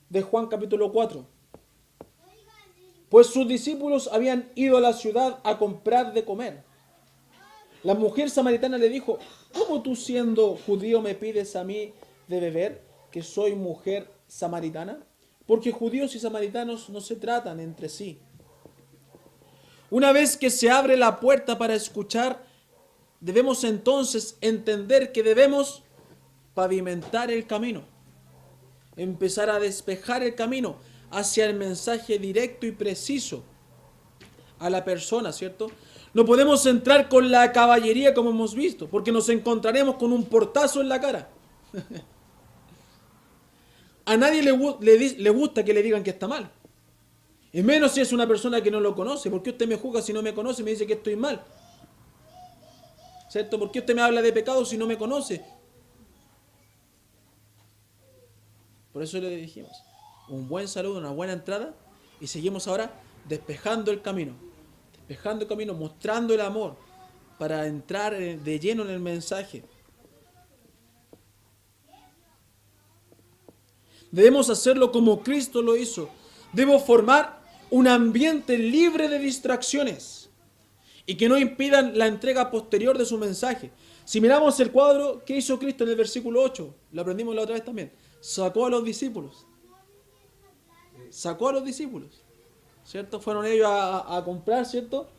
de Juan capítulo 4. Pues sus discípulos habían ido a la ciudad a comprar de comer. La mujer samaritana le dijo, ¿cómo tú siendo judío me pides a mí de beber, que soy mujer samaritana? Porque judíos y samaritanos no se tratan entre sí. Una vez que se abre la puerta para escuchar, debemos entonces entender que debemos pavimentar el camino, empezar a despejar el camino hacia el mensaje directo y preciso a la persona, ¿cierto? No podemos entrar con la caballería como hemos visto, porque nos encontraremos con un portazo en la cara. A nadie le gusta que le digan que está mal. Y menos si es una persona que no lo conoce. ¿Por qué usted me juzga si no me conoce y me dice que estoy mal? ¿Cierto? ¿Por qué usted me habla de pecado si no me conoce? Por eso le dijimos, un buen saludo, una buena entrada, y seguimos ahora despejando el camino. Despejando el camino, mostrando el amor para entrar de lleno en el mensaje. Debemos hacerlo como Cristo lo hizo. Debo formar un ambiente libre de distracciones y que no impidan la entrega posterior de su mensaje. Si miramos el cuadro, ¿qué hizo Cristo en el versículo 8? Lo aprendimos la otra vez también. Sacó a los discípulos. Sacó a los discípulos. ¿Cierto? Fueron ellos a comprar, ¿cierto?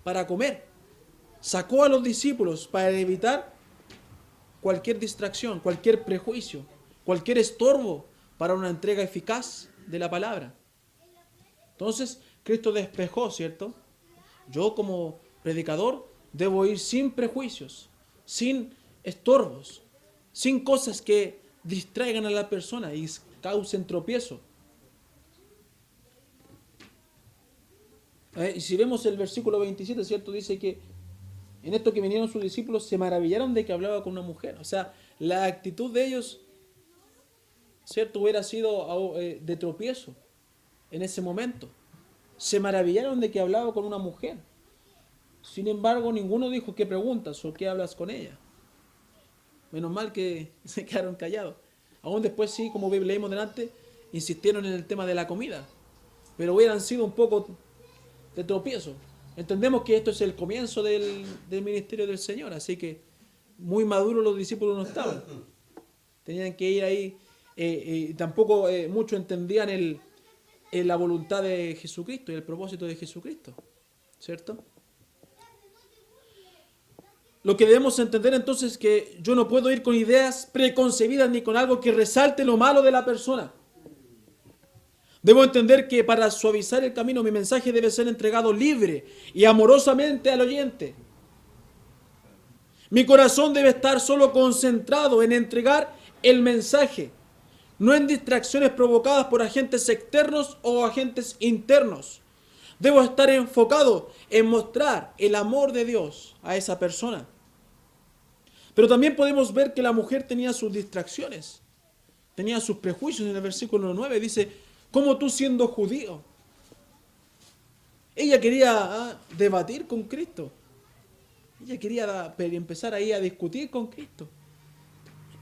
Para comer. Sacó a los discípulos para evitar cualquier distracción, cualquier prejuicio, cualquier estorbo para una entrega eficaz de la palabra. Entonces, Cristo despejó, ¿cierto? Yo como predicador debo ir sin prejuicios, sin estorbos, sin cosas que distraigan a la persona y causen tropiezo. Y si vemos el versículo 27, ¿cierto? Dice que en esto que vinieron sus discípulos se maravillaron de que hablaba con una mujer. O sea, la actitud de ellos, ¿cierto? Hubiera sido de tropiezo en ese momento. Se maravillaron de que hablaba con una mujer. Sin embargo, ninguno dijo qué preguntas o qué hablas con ella. Menos mal que se quedaron callados. Aún después sí, como leímos delante, insistieron en el tema de la comida. Pero hubieran sido un poco de tropiezo. Entendemos que esto es el comienzo del ministerio del Señor, así que muy maduros los discípulos no estaban. Tenían que ir ahí, tampoco muchos entendían la voluntad de Jesucristo y el propósito de Jesucristo, ¿cierto? Lo que debemos entender entonces es que yo no puedo ir con ideas preconcebidas ni con algo que resalte lo malo de la persona. Debo entender que para suavizar el camino mi mensaje debe ser entregado libre y amorosamente al oyente. Mi corazón debe estar solo concentrado en entregar el mensaje, no en distracciones provocadas por agentes externos o agentes internos. Debo estar enfocado en mostrar el amor de Dios a esa persona. Pero también podemos ver que la mujer tenía sus distracciones, tenía sus prejuicios. En el versículo 9 dice: ¿cómo tú siendo judío? Ella quería debatir con Cristo. Ella quería empezar ahí a discutir con Cristo.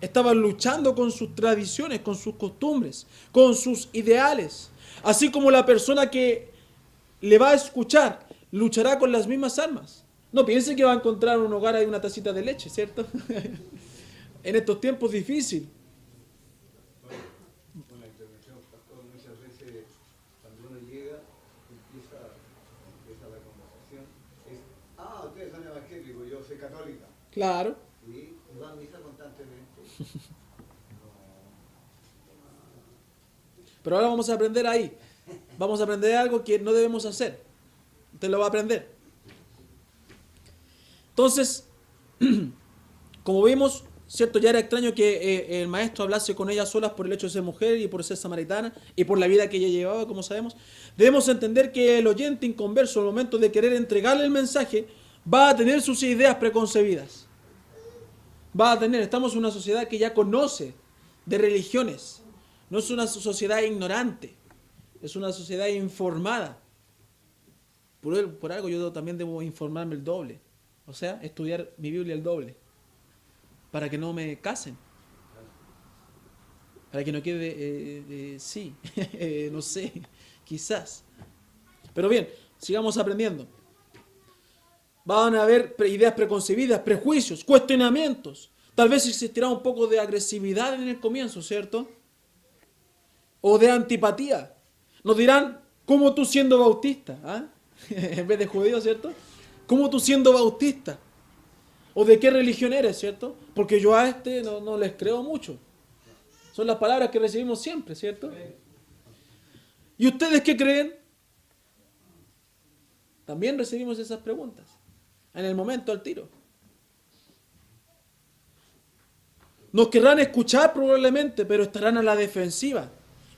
Estaban luchando con sus tradiciones, con sus costumbres, con sus ideales. Así como la persona que le va a escuchar luchará con las mismas armas. No piense que va a encontrar un hogar ahí una tacita de leche, ¿cierto? En estos tiempos difíciles. Con la intervención, pastor, muchas veces cuando uno llega, empieza la conversación, ustedes son evangélicos, yo soy católica. Claro. Y van a misa constantemente. Pero ahora vamos a aprender ahí. Vamos a aprender algo que no debemos hacer. Usted lo va a aprender. Entonces, como vimos, ¿cierto? Ya era extraño que el maestro hablase con ella solas por el hecho de ser mujer y por ser samaritana y por la vida que ella llevaba, como sabemos. Debemos entender que el oyente inconverso, al momento de querer entregarle el mensaje, va a tener sus ideas preconcebidas. Estamos en una sociedad que ya conoce de religiones. No es una sociedad ignorante, es una sociedad informada. Por algo yo también debo informarme el doble. O sea, estudiar mi Biblia el doble. Para que no me casen. Para que no quede, sí, no sé, quizás. Pero bien, sigamos aprendiendo. Van a haber ideas preconcebidas, prejuicios, cuestionamientos. Tal vez existirá un poco de agresividad en el comienzo, ¿cierto? O de antipatía. Nos dirán, ¿cómo tú siendo bautista? ¿Ah? En vez de judío, ¿cierto? ¿Cómo tú siendo bautista? ¿O de qué religión eres, cierto? Porque yo a no les creo mucho. Son las palabras que recibimos siempre, ¿cierto? ¿Y ustedes qué creen? También recibimos esas preguntas. En el momento, al tiro. Nos querrán escuchar probablemente, pero estarán a la defensiva.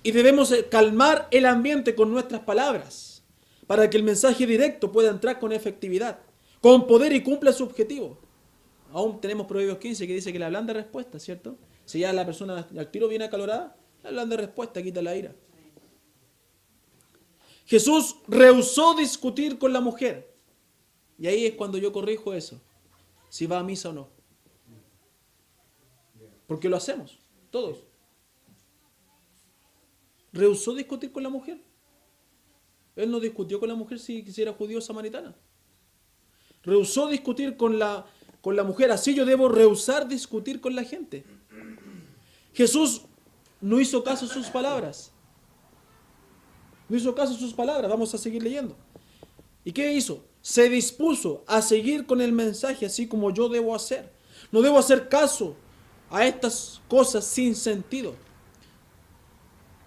Y debemos calmar el ambiente con nuestras palabras, para que el mensaje directo pueda entrar con efectividad, con poder y cumpla su objetivo. Aún tenemos Proverbios 15 que dice que la blanda respuesta, ¿cierto? Si ya la persona al tiro viene acalorada, la blanda respuesta quita la ira. Jesús rehusó discutir con la mujer. Y ahí es cuando yo corrijo eso. Si va a misa o no. Porque lo hacemos, todos. rehusó discutir con la mujer. Él no discutió con la mujer si era judío o samaritana. Rehusó discutir con la mujer. Así yo debo rehusar discutir con la gente. Jesús no hizo caso a sus palabras. No hizo caso a sus palabras. Vamos a seguir leyendo. ¿Y qué hizo? Se dispuso a seguir con el mensaje así como yo debo hacer. No debo hacer caso a estas cosas sin sentido.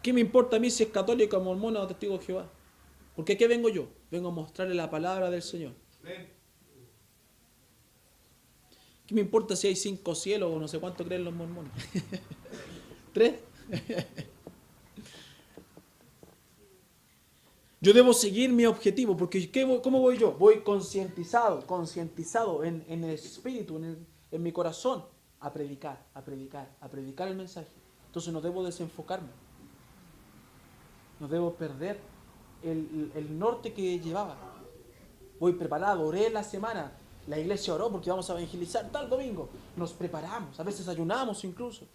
¿Qué me importa a mí si es católica, mormona o testigo de Jehová? Porque ¿qué vengo yo? Vengo a mostrarle la palabra del Señor. ¿Qué me importa si hay 5 cielos o no sé cuánto creen los mormones? 3. Yo debo seguir mi objetivo, porque ¿cómo voy yo? Voy concientizado en el espíritu, en mi corazón, a predicar el mensaje. Entonces no debo desenfocarme. No debo perder el norte que llevaba. Voy preparado, oré la semana. La iglesia oró porque vamos a evangelizar tal domingo. Nos preparamos, a veces ayunamos incluso.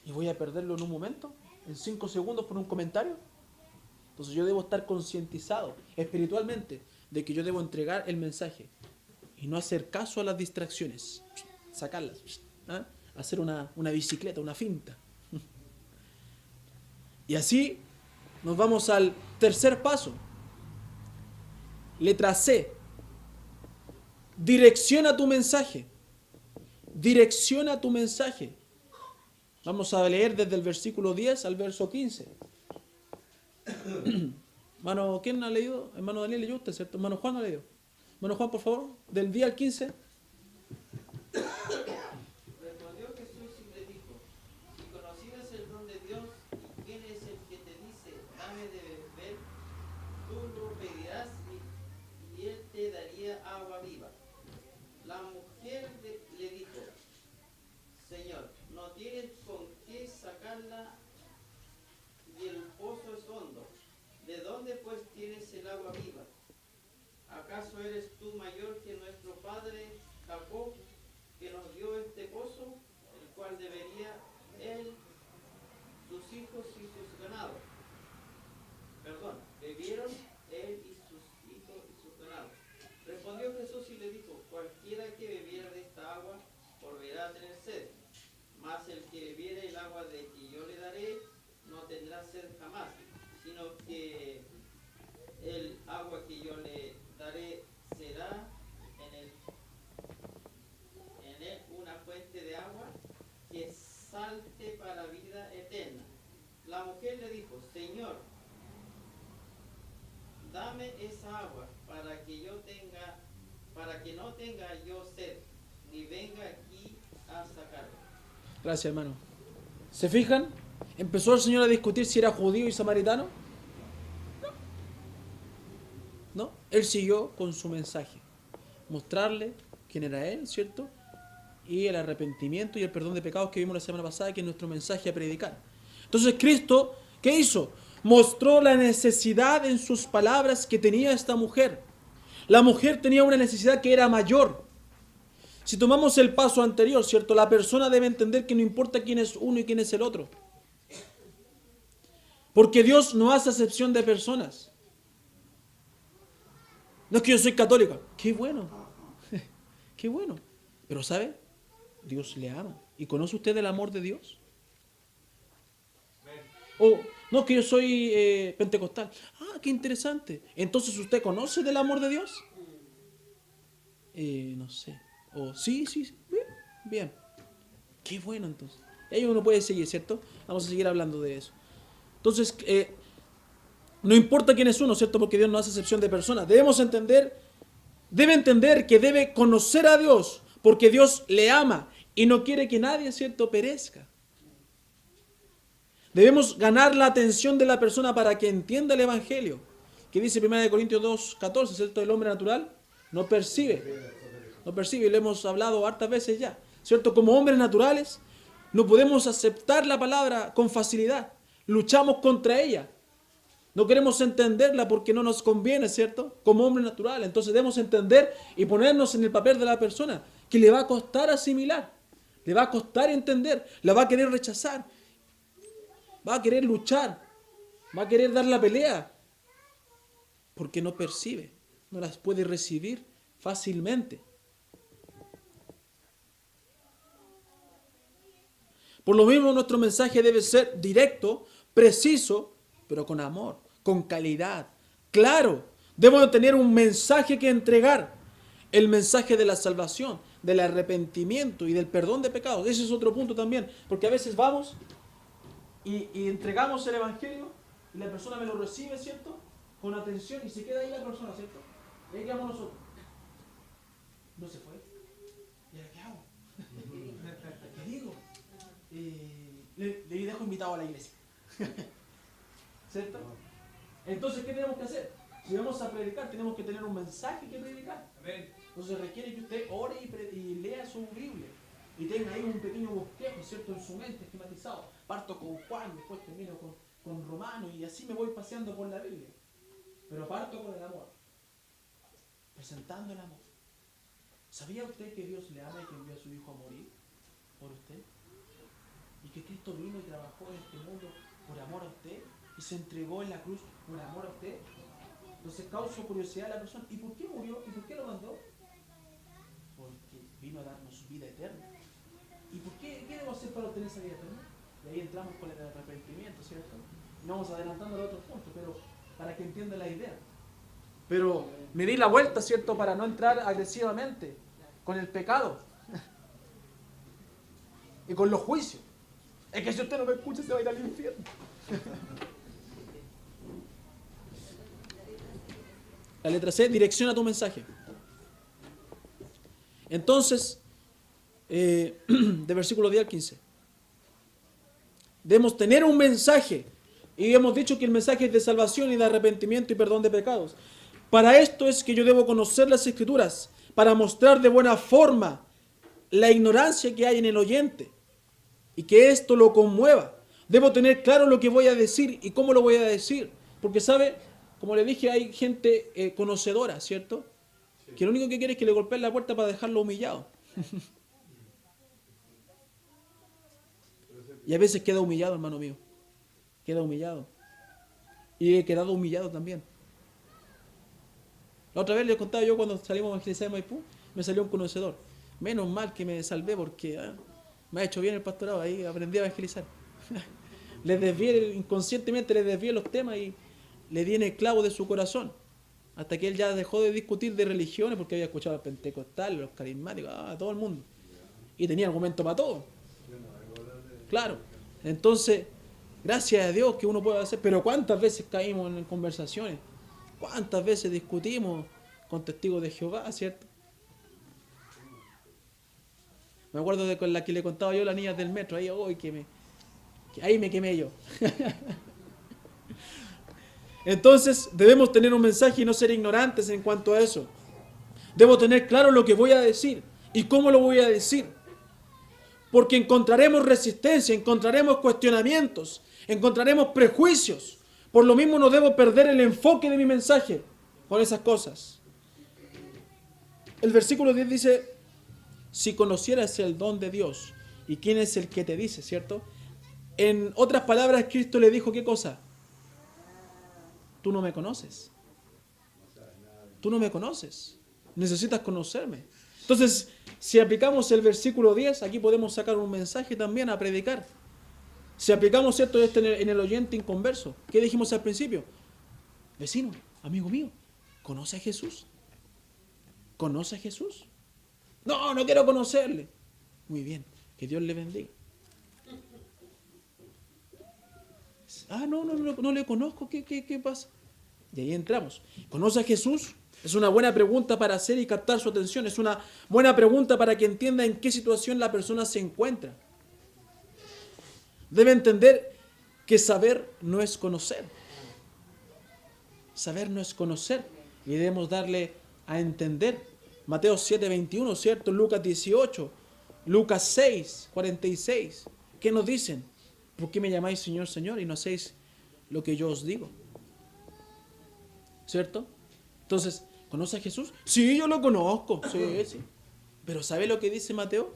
¿Y voy a perderlo en un momento? ¿En 5 segundos por un comentario? Entonces yo debo estar concientizado espiritualmente de que yo debo entregar el mensaje y no hacer caso a las distracciones. Sacarlas. ¿Ah? Hacer una bicicleta, una finta. Y así nos vamos al tercer paso. Letra C. Direcciona tu mensaje. Direcciona tu mensaje. Vamos a leer desde el versículo 10 al verso 15. Hermano, ¿quién ha leído? Hermano Daniel leyó usted, ¿cierto? Hermano Juan ha leído. Hermano Juan, por favor, del 10 al 15. Respondió Jesús y le dijo: si conocieras el don de Dios y quién es el que te dice, dame de beber, tú lo pedirás y él te daría agua viva. La mujer le dijo: Señor, no tienes con qué sacarla y el pozo es hondo. ¿De dónde pues tienes el agua viva? ¿Acaso eres tú mayor que nuestro padre Jacob, que nos dio este pozo, el cual debería él, sus hijos y sus ganados? Bebieron él y sus hijos y sus ganados. Respondió Jesús y le dijo: cualquiera que bebiera de esta agua volverá a tener sed, mas el que bebiere el agua de que yo le daré no tendrá sed jamás, sino que el agua que yo le daré será en él una fuente de agua que salte para vida eterna. La mujer le dijo: Señor, dame esa agua para que no tenga yo sed, ni venga aquí a sacarla. Gracias, hermano. ¿Se fijan? ¿Empezó el Señor a discutir si era judío y samaritano? No. Él siguió con su mensaje. Mostrarle quién era Él, ¿cierto? Y el arrepentimiento y el perdón de pecados que vimos la semana pasada, que es nuestro mensaje a predicar. Entonces Cristo, ¿qué hizo? Mostró la necesidad en sus palabras que tenía esta mujer. La mujer tenía una necesidad que era mayor. Si tomamos el paso anterior, ¿cierto? La persona debe entender que no importa quién es uno y quién es el otro. Porque Dios no hace acepción de personas. No es que yo soy católica. Qué bueno. Qué bueno. Pero ¿sabe? Dios le ama. ¿Y conoce usted el amor de Dios? O no es que yo soy pentecostal. Ah, qué interesante. Entonces, ¿usted conoce del amor de Dios? No sé. O sí. Bien, bien. Qué bueno entonces. Y ahí uno puede seguir, ¿cierto? Vamos a seguir hablando de eso. Entonces, no importa quién es uno, ¿cierto? Porque Dios no hace excepción de personas. Debe entender que debe conocer a Dios, porque Dios le ama y no quiere que nadie, ¿cierto?, perezca. Debemos ganar la atención de la persona para que entienda el Evangelio. Que dice 1 Corintios 2:14, ¿cierto? El hombre natural no percibe. No percibe, y lo hemos hablado hartas veces ya. ¿Cierto? Como hombres naturales, no podemos aceptar la palabra con facilidad. Luchamos contra ella. No queremos entenderla porque no nos conviene, ¿cierto? Como hombre natural. Entonces debemos entender y ponernos en el papel de la persona que le va a costar asimilar, le va a costar entender, la va a querer rechazar, va a querer luchar Va a querer dar la pelea. Porque no percibe, no las puede recibir fácilmente. Por lo mismo, nuestro mensaje debe ser directo, preciso, pero con amor, con calidad, claro. Debemos tener un mensaje que entregar. El mensaje de la salvación, del arrepentimiento y del perdón de pecados. Ese es otro punto también. Porque a veces vamos y entregamos el evangelio y la persona me lo recibe, ¿cierto? Con atención y se queda ahí la persona, ¿cierto? Y ahí quedamos nosotros. No se fue. ¿Y ahora qué hago? ¿Qué digo? Le dejo invitado a la iglesia. ¿Cierto? Entonces, ¿qué tenemos que hacer? Si vamos a predicar, tenemos que tener un mensaje que predicar. Entonces requiere que usted ore y lea su Biblia. Y tenga ahí un pequeño bosquejo, ¿cierto? En su mente, esquematizado. Parto con Juan, después termino con Romano y así me voy paseando por la Biblia. Pero parto con el amor. Presentando el amor. ¿Sabía usted que Dios le ama y que envió a su Hijo a morir por usted? Y que Cristo vino y trabajó en este mundo por amor a usted y se entregó en la cruz por amor a usted. Entonces causa curiosidad a la persona. ¿Y por qué murió? ¿Y por qué lo mandó? Porque vino a darnos vida eterna. ¿Y por qué debo hacer para obtener esa vida eterna? Y ahí entramos con el arrepentimiento, ¿cierto? Y vamos adelantando al otro punto, pero para que entienda la idea. Pero me di la vuelta, ¿cierto? Para no entrar agresivamente con el pecado y con los juicios. Es que si usted no me escucha se va a ir al infierno. La letra C, direcciona tu mensaje. Entonces, de versículo 10 al 15. Debemos tener un mensaje. Y hemos dicho que el mensaje es de salvación y de arrepentimiento y perdón de pecados. Para esto es que yo debo conocer las Escrituras, para mostrar de buena forma la ignorancia que hay en el oyente y que esto lo conmueva. Debo tener claro lo que voy a decir y cómo lo voy a decir. Porque, ¿sabe? Como le dije, hay gente conocedora, ¿cierto? Sí. Que lo único que quiere es que le golpeen la puerta para dejarlo humillado. Y a veces queda humillado, hermano mío. Queda humillado. Y he quedado humillado también. La otra vez les contaba yo cuando salimos a evangelizar en Maipú, me salió un conocedor. Menos mal que me salvé porque me ha hecho bien el pastorado, ahí aprendí a evangelizar. Les desvié, inconscientemente les desvié los temas y le di en el clavo de su corazón. Hasta que él ya dejó de discutir de religiones porque había escuchado a los pentecostales, los carismáticos, a todo el mundo. Y tenía argumento para todo. Claro. Entonces, gracias a Dios que uno puede hacer. Pero ¿cuántas veces caímos en conversaciones? ¿Cuántas veces discutimos con testigos de Jehová, cierto? Me acuerdo de con la que le contaba yo a las niñas del metro. Ahí, ahí me quemé yo. Entonces, debemos tener un mensaje y no ser ignorantes en cuanto a eso. Debo tener claro lo que voy a decir y cómo lo voy a decir. Porque encontraremos resistencia, encontraremos cuestionamientos, encontraremos prejuicios. Por lo mismo no debo perder el enfoque de mi mensaje con esas cosas. El versículo 10 dice, si conocieras el don de Dios y quién es el que te dice, ¿cierto? En otras palabras, Cristo le dijo, ¿qué cosa? Tú no me conoces. Tú no me conoces. Necesitas conocerme. Entonces, si aplicamos el versículo 10, aquí podemos sacar un mensaje también a predicar. Si aplicamos esto en el oyente inconverso, ¿qué dijimos al principio? Vecino, amigo mío, ¿conoce a Jesús? ¿Conoce a Jesús? No, no quiero conocerle. Muy bien, que Dios le bendiga. No le conozco, ¿qué pasa? Y ahí entramos. ¿Conoce a Jesús? Es una buena pregunta para hacer y captar su atención. Es una buena pregunta para que entienda en qué situación la persona se encuentra. Debe entender que saber no es conocer. Saber no es conocer. Y debemos darle a entender. Mateo 7:21, ¿cierto? Lucas 18, Lucas 6:46. ¿Qué nos dicen? ¿Por qué me llamáis Señor, Señor y no hacéis lo que yo os digo? ¿Cierto? Entonces, ¿conoce a Jesús? Sí, yo lo conozco. Sí. Pero ¿sabe lo que dice Mateo?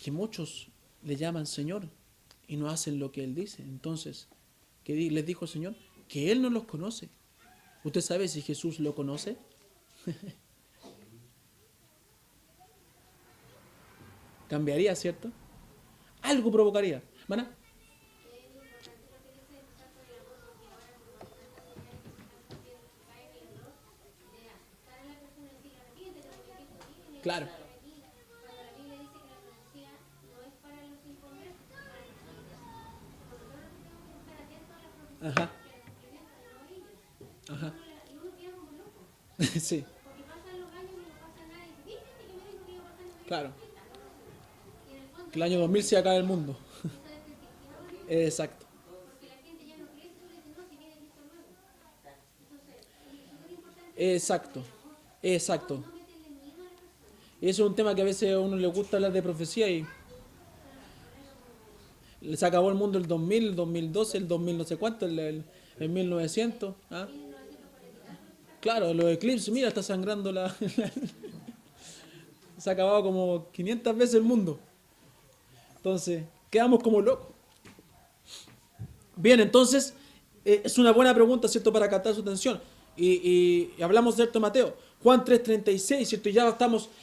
Que muchos le llaman Señor y no hacen lo que Él dice. Entonces, les dijo el Señor? Que Él no los conoce. ¿Usted sabe si Jesús lo conoce? Cambiaría, ¿cierto? Algo provocaría. ¿Mana? Claro. Ajá. Ajá. Sí. Claro. Que el año 2000 se acaba el mundo. Exacto. Exacto. Exacto. Eso es un tema que a veces a uno le gusta hablar de profecía y se acabó el mundo el 2000, el 2012, el 2000 no sé cuánto, el 1900. ¿Ah? Claro, los eclipses, mira, está sangrando se ha acabado como 500 veces el mundo. Entonces, quedamos como locos. Bien, entonces, es una buena pregunta, ¿cierto?, para captar su atención. Y hablamos, ¿cierto, Mateo? Juan 3:36, ¿cierto? Y ya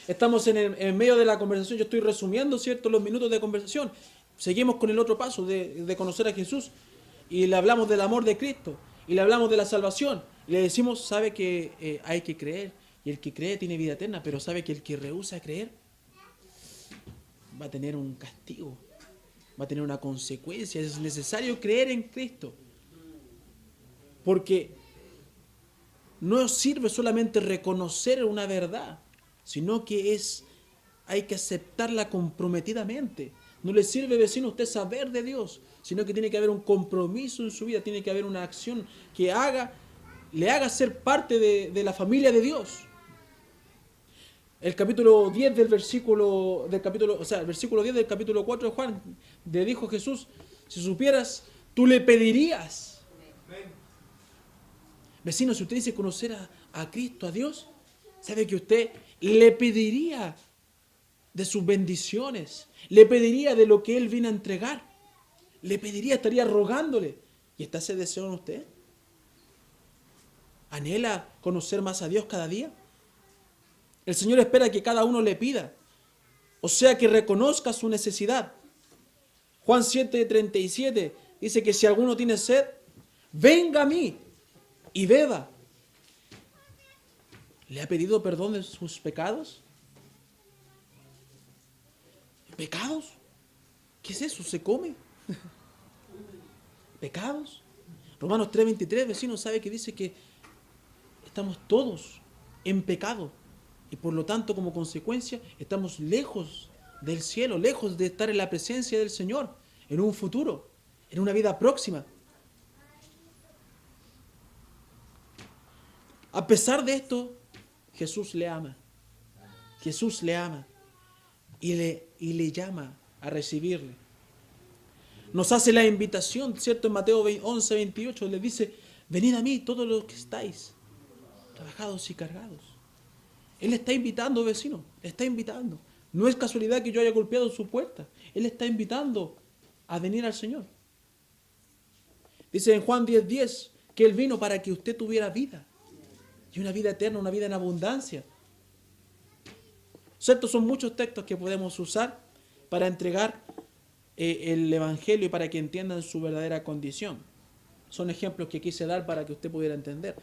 estamos en medio de la conversación. Yo estoy resumiendo, ¿cierto?, los minutos de conversación. Seguimos con el otro paso de conocer a Jesús. Y le hablamos del amor de Cristo. Y le hablamos de la salvación. Y le decimos, sabe que hay que creer. Y el que cree tiene vida eterna. Pero sabe que el que rehúsa creer va a tener un castigo. Va a tener una consecuencia. Es necesario creer en Cristo. Porque no sirve solamente reconocer una verdad, sino que hay que aceptarla comprometidamente. No le sirve, vecino, usted saber de Dios, sino que tiene que haber un compromiso en su vida, tiene que haber una acción que le haga ser parte de la familia de Dios. El capítulo 10 el versículo 10 del capítulo 4 de Juan, le dijo Jesús, si supieras, tú le pedirías. Vecino, si usted dice conocer a Cristo, a Dios, sabe que usted le pediría de sus bendiciones, le pediría de lo que Él vino a entregar, le pediría, estaría rogándole. ¿Y está ese deseo en usted? ¿Anhela conocer más a Dios cada día? El Señor espera que cada uno le pida, o sea, que reconozca su necesidad. Juan 7:37 dice que si alguno tiene sed, venga a mí y beba. ¿Le ha pedido perdón de sus pecados? ¿Pecados? ¿Qué es eso? ¿Se come? ¿Pecados? Romanos 3:23, vecino, sabe que dice que estamos todos en pecado y por lo tanto como consecuencia estamos lejos del cielo, lejos de estar en la presencia del Señor en un futuro, en una vida próxima. A pesar de esto, Jesús le ama. Jesús le ama y le llama a recibirle. Nos hace la invitación, ¿cierto? En Mateo 11:28 le dice, venid a mí todos los que estáis trabajados y cargados. Él está invitando, vecino, le está invitando. No es casualidad que yo haya golpeado su puerta. Él está invitando a venir al Señor. Dice en Juan 10:10 que Él vino para que usted tuviera vida. Y una vida eterna, una vida en abundancia. ¿Cierto? Son muchos textos que podemos usar para entregar el Evangelio y para que entiendan su verdadera condición. Son ejemplos que quise dar para que usted pudiera entender.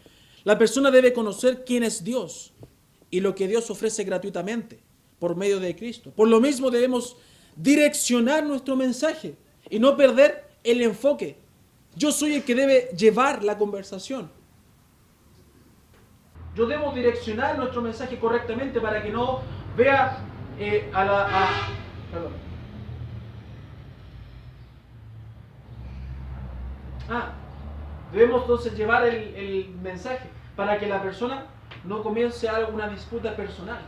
La persona debe conocer quién es Dios y lo que Dios ofrece gratuitamente por medio de Cristo. Por lo mismo debemos direccionar nuestro mensaje y no perder el enfoque. Yo soy el que debe llevar la conversación. Yo debo direccionar nuestro mensaje correctamente para que no vea debemos entonces llevar el mensaje para que la persona no comience alguna disputa personal,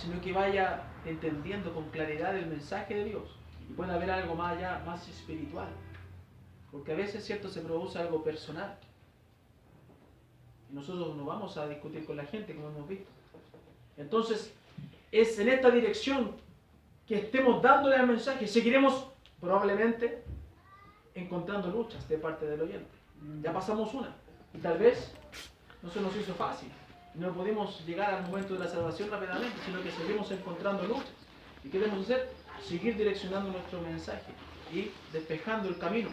sino que vaya entendiendo con claridad el mensaje de Dios y pueda haber algo más allá, más espiritual. Porque a veces, cierto, se produce algo personal. Y nosotros no vamos a discutir con la gente, como hemos visto. Entonces, es en esta dirección que estemos dándole al mensaje. Seguiremos probablemente encontrando luchas de parte del oyente. Ya pasamos una. Y tal vez no se nos hizo fácil. No pudimos llegar al momento de la salvación rápidamente, sino que seguimos encontrando luchas. ¿Y qué debemos hacer? Seguir direccionando nuestro mensaje y despejando el camino.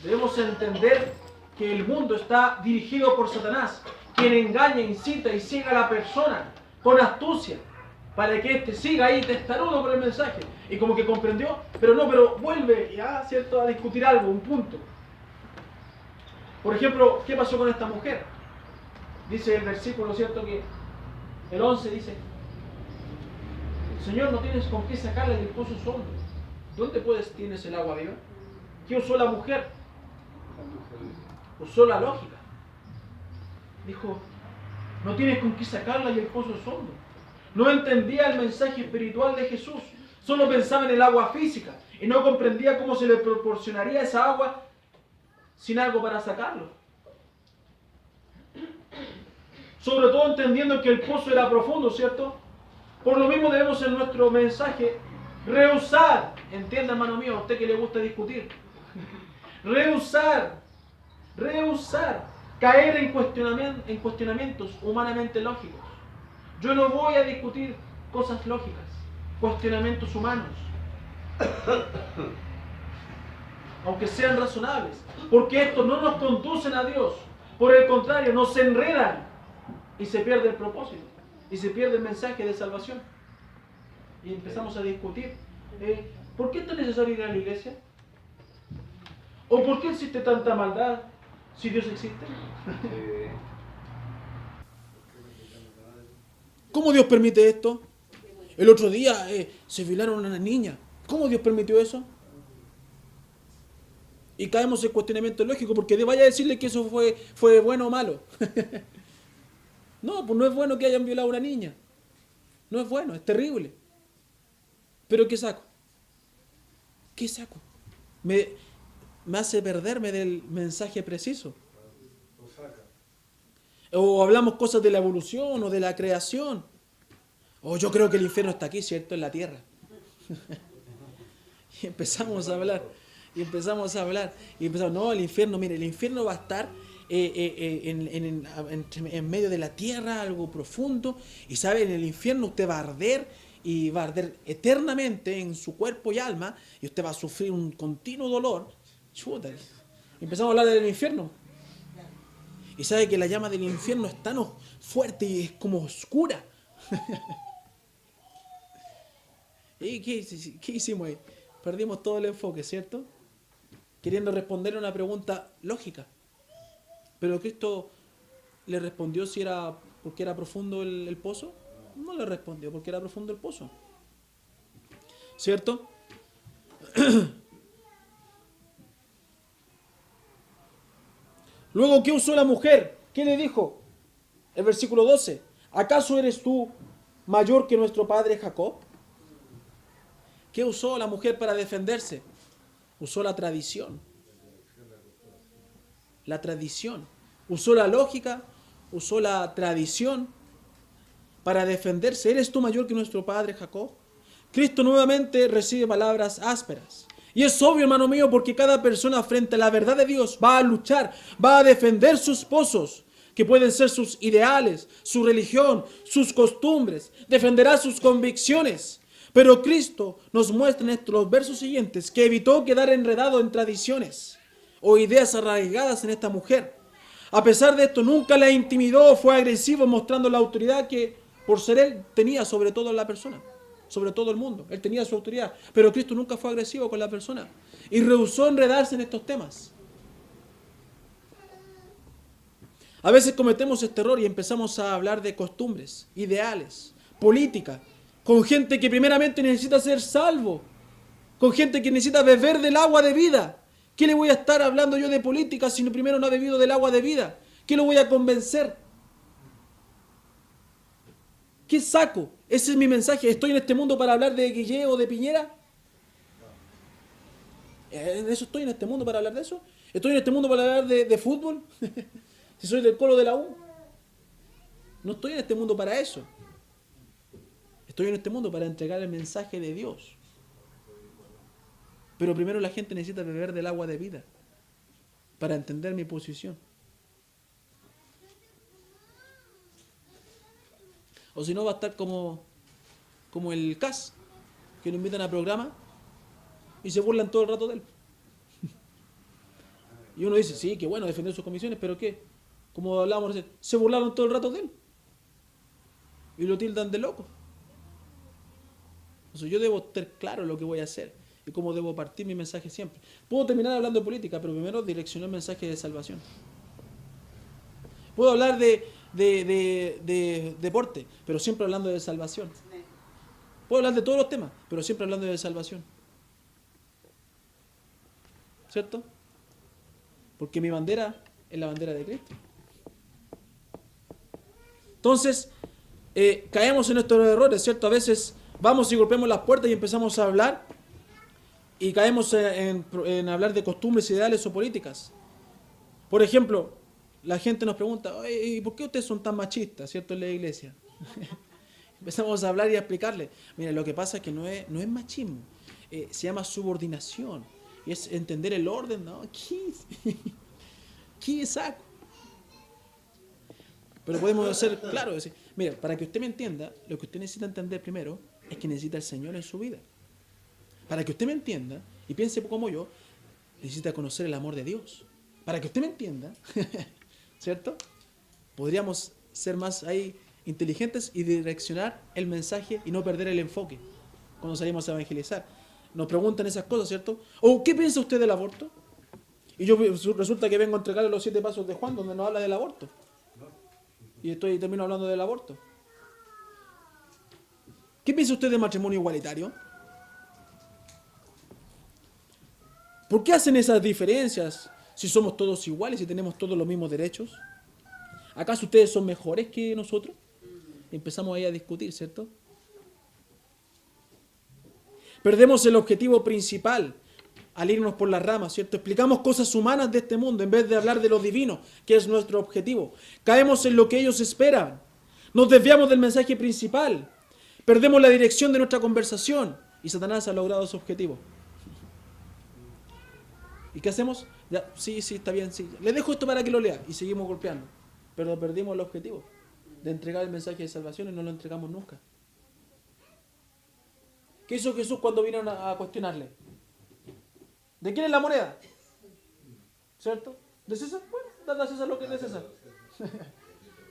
Debemos entender que el mundo está dirigido por Satanás, quien engaña, incita y ciega a la persona con astucia, para que éste siga ahí testarudo por el mensaje. Y como que comprendió, pero vuelve ya, ¿cierto?, a discutir algo, un punto. Por ejemplo, ¿qué pasó con esta mujer? Dice el versículo, ¿cierto?, que el 11 dice: Señor, no tienes con qué sacarla y el pozo es hondo. ¿Dónde tienes el agua viva? ¿Qué usó la mujer? Usó la lógica. Dijo, no tienes con qué sacarla y el pozo es hondo. No entendía el mensaje espiritual de Jesús. Solo pensaba en el agua física y no comprendía cómo se le proporcionaría esa agua sin algo para sacarlo. Sobre todo entendiendo que el pozo era profundo, ¿cierto? Por lo mismo debemos en nuestro mensaje rehusar, entienda, hermano mío, a usted que le gusta discutir, rehusar, caer en cuestionamientos humanamente lógicos. Yo no voy a discutir cosas lógicas, cuestionamientos humanos, aunque sean razonables, porque estos no nos conducen a Dios. Por el contrario, nos enredan y se pierde el propósito, y se pierde el mensaje de salvación. Y empezamos a discutir, ¿por qué es tan necesario ir a la iglesia? ¿O por qué existe tanta maldad si Dios existe? ¿Cómo Dios permite esto? El otro día se violaron a una niña. ¿Cómo Dios permitió eso? Y caemos en cuestionamiento lógico, porque vaya a decirle que eso fue bueno o malo. No, pues no es bueno que hayan violado a una niña. No es bueno, es terrible. Pero ¿qué saco? ¿Qué saco? Me hace perderme del mensaje preciso. O hablamos cosas de la evolución o de la creación. O yo creo que el infierno está aquí, ¿cierto? En la tierra. Y empezamos a hablar. No, el infierno, mire, el infierno va a estar en medio de la tierra, algo profundo. Y sabe, en el infierno usted va a arder, y va a arder eternamente en su cuerpo y alma, y usted va a sufrir un continuo dolor. Chuta. Empezamos a hablar del infierno. Y sabe que la llama del infierno es tan fuerte y es como oscura. ¿Y qué hicimos ahí? Perdimos todo el enfoque, ¿cierto? Queriendo responder una pregunta lógica. Pero Cristo le respondió si era porque era profundo el pozo. No le respondió porque era profundo el pozo, ¿cierto? Luego, ¿qué usó la mujer? ¿Qué le dijo? El versículo 12. ¿Acaso eres tú mayor que nuestro padre Jacob? ¿Qué usó la mujer para defenderse? Usó la tradición. La tradición. Usó la lógica, usó la tradición para defenderse. ¿Eres tú mayor que nuestro padre Jacob? Cristo nuevamente recibe palabras ásperas. Y es obvio, hermano mío, porque cada persona frente a la verdad de Dios va a luchar, va a defender sus pozos, que pueden ser sus ideales, su religión, sus costumbres. Defenderá sus convicciones. Pero Cristo nos muestra en estos versos siguientes que evitó quedar enredado en tradiciones o ideas arraigadas en esta mujer. A pesar de esto, nunca la intimidó o fue agresivo, mostrando la autoridad que, por ser él, tenía sobre toda la persona, sobre todo el mundo. Él tenía su autoridad, pero Cristo nunca fue agresivo con la persona y rehusó enredarse en estos temas. A veces cometemos este error y empezamos a hablar de costumbres, ideales, política, con gente que primeramente necesita ser salvo, con gente que necesita beber del agua de vida. ¿Qué le voy a estar hablando yo de política si primero no ha bebido del agua de vida? ¿Qué lo voy a convencer? ¿Qué saco? Ese es mi mensaje. ¿Estoy en este mundo para hablar de Guille o de Piñera? ¿En eso estoy en este mundo para hablar de eso? ¿Estoy en este mundo para hablar de fútbol? Si soy del Colo de la U. No estoy en este mundo para eso. Estoy en este mundo para entregar el mensaje de Dios. Pero primero la gente necesita beber del agua de vida para entender mi posición. O si no, va a estar como el CAS, que lo invitan a programa y se burlan todo el rato de él. Y uno dice, sí, qué bueno defender sus comisiones, pero ¿qué? Como hablábamos recién, se burlaron todo el rato de él. Y lo tildan de loco. Entonces yo debo tener claro lo que voy a hacer y cómo debo partir mi mensaje siempre. Puedo terminar hablando de política, pero primero direccionar el mensaje de salvación. Puedo hablar de deporte, pero siempre hablando de salvación. Puedo hablar de todos los temas, pero siempre hablando de salvación. ¿Cierto? Porque mi bandera es la bandera de Cristo. Entonces, caemos en estos errores, ¿cierto? A veces vamos y golpeamos las puertas y empezamos a hablar y caemos en hablar de costumbres, ideales o políticas. Por ejemplo, la gente nos pregunta, ¿y por qué ustedes son tan machistas, cierto, en la iglesia? Empezamos a hablar y a explicarle. Mira, lo que pasa es que no es machismo, se llama subordinación. Y es entender el orden, ¿no? ¿Qué saco? Pero podemos ser claros, decir, mira, para que usted me entienda, lo que usted necesita entender primero es que necesita el Señor en su vida. Para que usted me entienda y piense como yo, necesita conocer el amor de Dios. Para que usted me entienda, ¿cierto? Podríamos ser más ahí inteligentes y direccionar el mensaje y no perder el enfoque cuando salimos a evangelizar. Nos preguntan esas cosas, ¿cierto? ¿O qué piensa usted del aborto? Y yo resulta que vengo a entregarle los 7 pasos de Juan donde nos habla del aborto. Y termino hablando del aborto. ¿Qué piensa usted del matrimonio igualitario? ¿Por qué hacen esas diferencias si somos todos iguales y tenemos todos los mismos derechos? ¿Acaso ustedes son mejores que nosotros? Empezamos ahí a discutir, ¿cierto? Perdemos el objetivo principal al irnos por las ramas, ¿cierto? Explicamos cosas humanas de este mundo en vez de hablar de lo divino, que es nuestro objetivo. Caemos en lo que ellos esperan. Nos desviamos del mensaje principal. Perdemos la dirección de nuestra conversación y Satanás ha logrado su objetivo. ¿Y qué hacemos? Ya, sí, está bien, sí. Le dejo esto para que lo lea y seguimos golpeando. Pero perdimos el objetivo de entregar el mensaje de salvación y no lo entregamos nunca. ¿Qué hizo Jesús cuando vinieron a cuestionarle? ¿De quién es la moneda? ¿Cierto? ¿De César? Bueno, dale a César lo que es de César.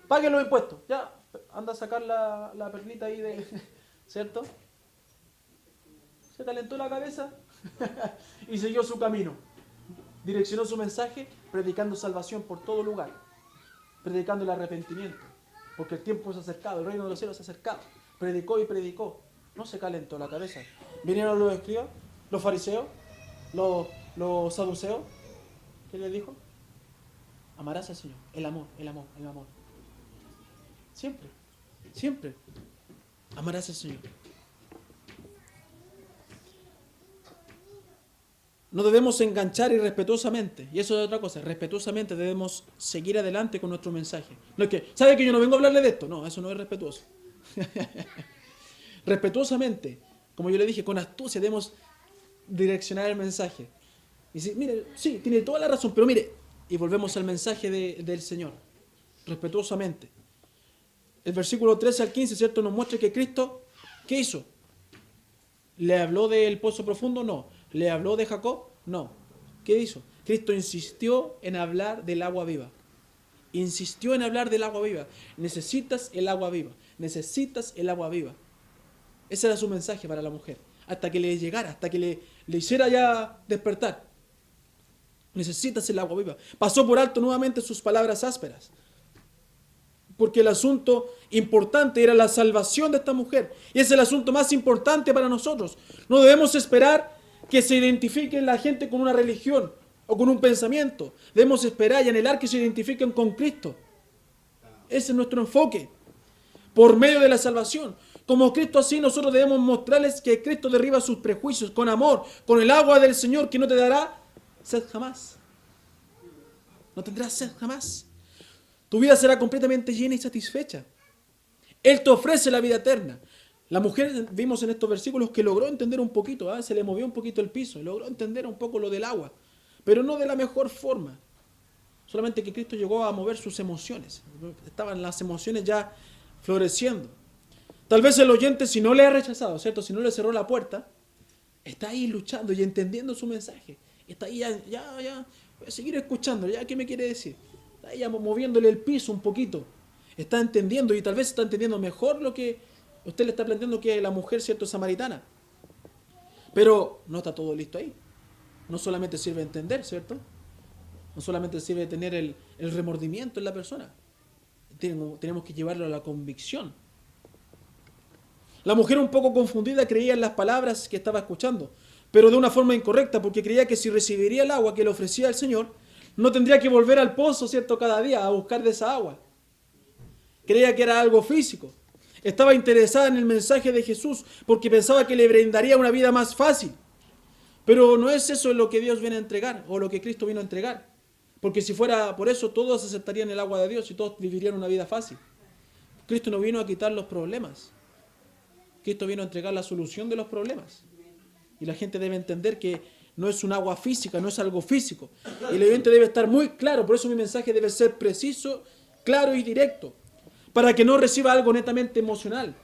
Paguen los impuestos. Ya, anda a sacar la perlita ahí de... ¿Cierto? Se calentó la cabeza y siguió su camino. Direccionó su mensaje predicando salvación por todo lugar. Predicando el arrepentimiento. Porque el tiempo es acercado, el reino de los cielos es acercado. Predicó y predicó. No se calentó la cabeza. Vinieron los escribas, los fariseos, los saduceos. ¿Qué les dijo? Amarás al Señor. El amor. Siempre. Amarás al Señor. No debemos enganchar irrespetuosamente. Y eso es otra cosa. Respetuosamente debemos seguir adelante con nuestro mensaje. No es que, ¿sabe que yo no vengo a hablarle de esto? No, eso no es respetuoso. Respetuosamente, como yo le dije, con astucia debemos direccionar el mensaje. Y si, mire, sí, tiene toda la razón, pero mire, y volvemos al mensaje del Señor. Respetuosamente. El versículo 13 al 15, ¿cierto? Nos muestra que Cristo, ¿qué hizo? ¿Le habló del pozo profundo? No. ¿Le habló de Jacob? No. ¿Qué hizo? Cristo insistió en hablar del agua viva. Insistió en hablar del agua viva. Necesitas el agua viva. Necesitas el agua viva. Ese era su mensaje para la mujer. Hasta que le llegara, hasta que le hiciera ya despertar. Necesitas el agua viva. Pasó por alto nuevamente sus palabras ásperas. Porque el asunto importante era la salvación de esta mujer. Y es el asunto más importante para nosotros. No debemos esperar que se identifique la gente con una religión o con un pensamiento. Debemos esperar y anhelar que se identifiquen con Cristo. Ese es nuestro enfoque. Por medio de la salvación. Como Cristo así, nosotros debemos mostrarles que Cristo derriba sus prejuicios con amor, con el agua del Señor que no te dará sed jamás. No tendrás sed jamás. Tu vida será completamente llena y satisfecha. Él te ofrece la vida eterna. La mujer, vimos en estos versículos que logró entender un poquito, se le movió un poquito el piso, logró entender un poco lo del agua, pero no de la mejor forma. Solamente que Cristo llegó a mover sus emociones. Estaban las emociones ya floreciendo. Tal vez el oyente, si no le ha rechazado, ¿cierto? Si no le cerró la puerta, está ahí luchando y entendiendo su mensaje. Está ahí ya, voy a seguir escuchando, ya, ¿qué me quiere decir? Está ahí ya moviéndole el piso un poquito. Está entendiendo y tal vez está entendiendo mejor lo que usted le está planteando que la mujer, ¿cierto?, samaritana. Pero no está todo listo ahí. No solamente sirve entender, ¿cierto? No solamente sirve tener el remordimiento en la persona. Tenemos que llevarlo a la convicción. La mujer, un poco confundida, creía en las palabras que estaba escuchando, pero de una forma incorrecta, porque creía que si recibiría el agua que le ofrecía el Señor, no tendría que volver al pozo, ¿cierto?, cada día a buscar de esa agua. Creía que era algo físico. Estaba interesada en el mensaje de Jesús porque pensaba que le brindaría una vida más fácil. Pero no es eso lo que Dios viene a entregar o lo que Cristo vino a entregar. Porque si fuera por eso, todos aceptarían el agua de Dios y todos vivirían una vida fácil. Cristo no vino a quitar los problemas. Cristo vino a entregar la solución de los problemas. Y la gente debe entender que no es un agua física, no es algo físico. Y el oyente debe estar muy claro, por eso mi mensaje debe ser preciso, claro y directo. Para que no reciba algo netamente emocional,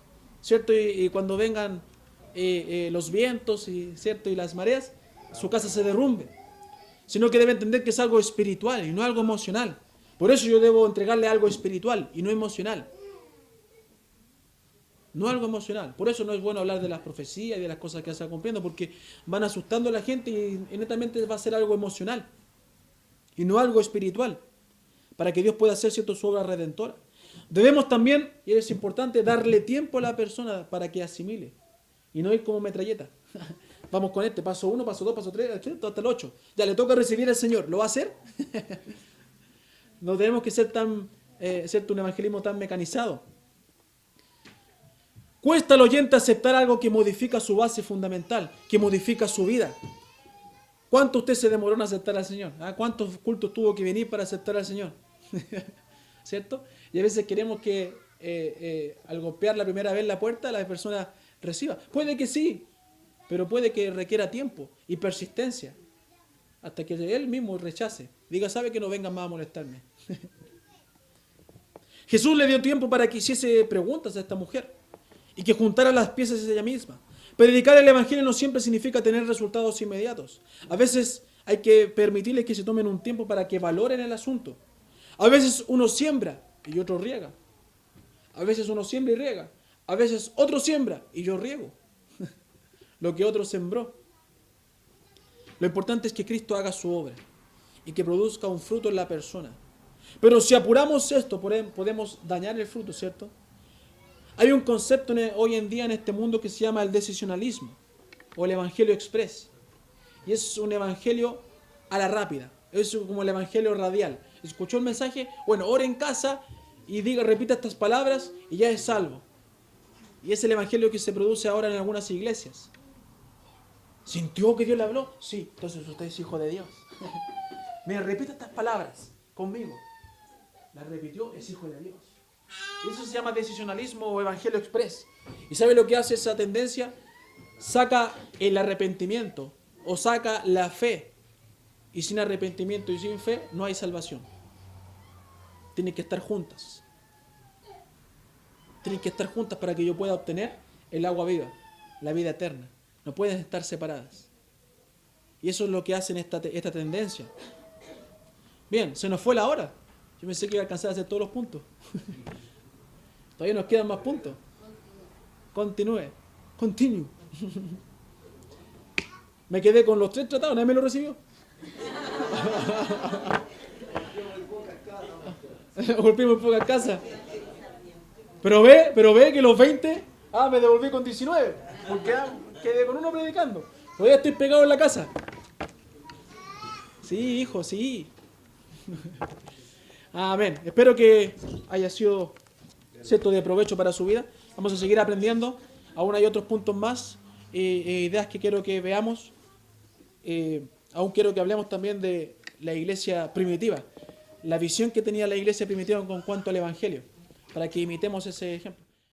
¿cierto? Y cuando vengan los vientos, ¿cierto?, y las mareas, su casa se derrumbe. Sino que debe entender que es algo espiritual y no algo emocional. Por eso yo debo entregarle algo espiritual y no emocional. No algo emocional. Por eso no es bueno hablar de las profecías y de las cosas que se van cumpliendo, porque van asustando a la gente y netamente va a ser algo emocional y no algo espiritual, para que Dios pueda hacer, ¿cierto?, su obra redentora. Debemos también, y es importante, darle tiempo a la persona para que asimile y no ir como metralleta. Vamos con paso 1, paso 2, paso 3, hasta el 8. Ya le toca recibir al Señor. ¿Lo va a hacer? No tenemos que ser ¿cierto?, un evangelismo tan mecanizado. Cuesta al oyente aceptar algo que modifica su base fundamental, que modifica su vida. ¿Cuánto usted se demoró en aceptar al Señor? ¿Cuántos cultos tuvo que venir para aceptar al Señor? ¿Cierto? Y a veces queremos que al golpear la primera vez la puerta, la persona reciba. Puede que sí, pero puede que requiera tiempo y persistencia hasta que él mismo rechace. Diga, sabe que no vengan más a molestarme. Jesús le dio tiempo para que hiciese preguntas a esta mujer y que juntara las piezas ella misma. Predicar el Evangelio no siempre significa tener resultados inmediatos. A veces hay que permitirles que se tomen un tiempo para que valoren el asunto. A veces uno siembra y otro riega. A veces uno siembra y riega. A veces otro siembra y yo riego lo que otro sembró. Lo importante es que Cristo haga su obra y que produzca un fruto en la persona. Pero si apuramos esto, podemos dañar el fruto, ¿cierto? Hay un concepto hoy en día en este mundo que se llama el decisionalismo o el evangelio express. Y es un evangelio a la rápida. Es como el evangelio radial. Escuchó el mensaje, bueno, ore en casa y repita estas palabras y ya es salvo. Y es el evangelio que se produce ahora en algunas iglesias. ¿Sintió que Dios le habló? Sí, entonces usted es hijo de Dios. Me repita estas palabras conmigo. Las repitió, es hijo de Dios. Eso se llama decisionalismo o evangelio express. ¿Y sabe lo que hace esa tendencia? Saca el arrepentimiento o saca la fe. Y sin arrepentimiento y sin fe no hay salvación. Tienen que estar juntas. Tienen que estar juntas para que yo pueda obtener el agua viva, la vida eterna. No pueden estar separadas. Y eso es lo que hacen esta tendencia. Bien, se nos fue la hora. Yo pensé que iba a alcanzar a hacer todos los puntos. Todavía nos quedan más puntos. Continúe. Continue. Me quedé con los 3 tratados, nadie me lo recibió. Golpeé muy pocas casas. Pero ve que los 20, me devolví con 19. Porque quedé con uno predicando. Todavía estoy pegado en la casa. Sí, hijo, sí. Amén. Espero que haya sido cierto de provecho para su vida. Vamos a seguir aprendiendo. Aún hay otros puntos más, ideas que quiero que veamos. Aún quiero que hablemos también de la iglesia primitiva, la visión que tenía la iglesia primitiva con cuanto al Evangelio, para que imitemos ese ejemplo.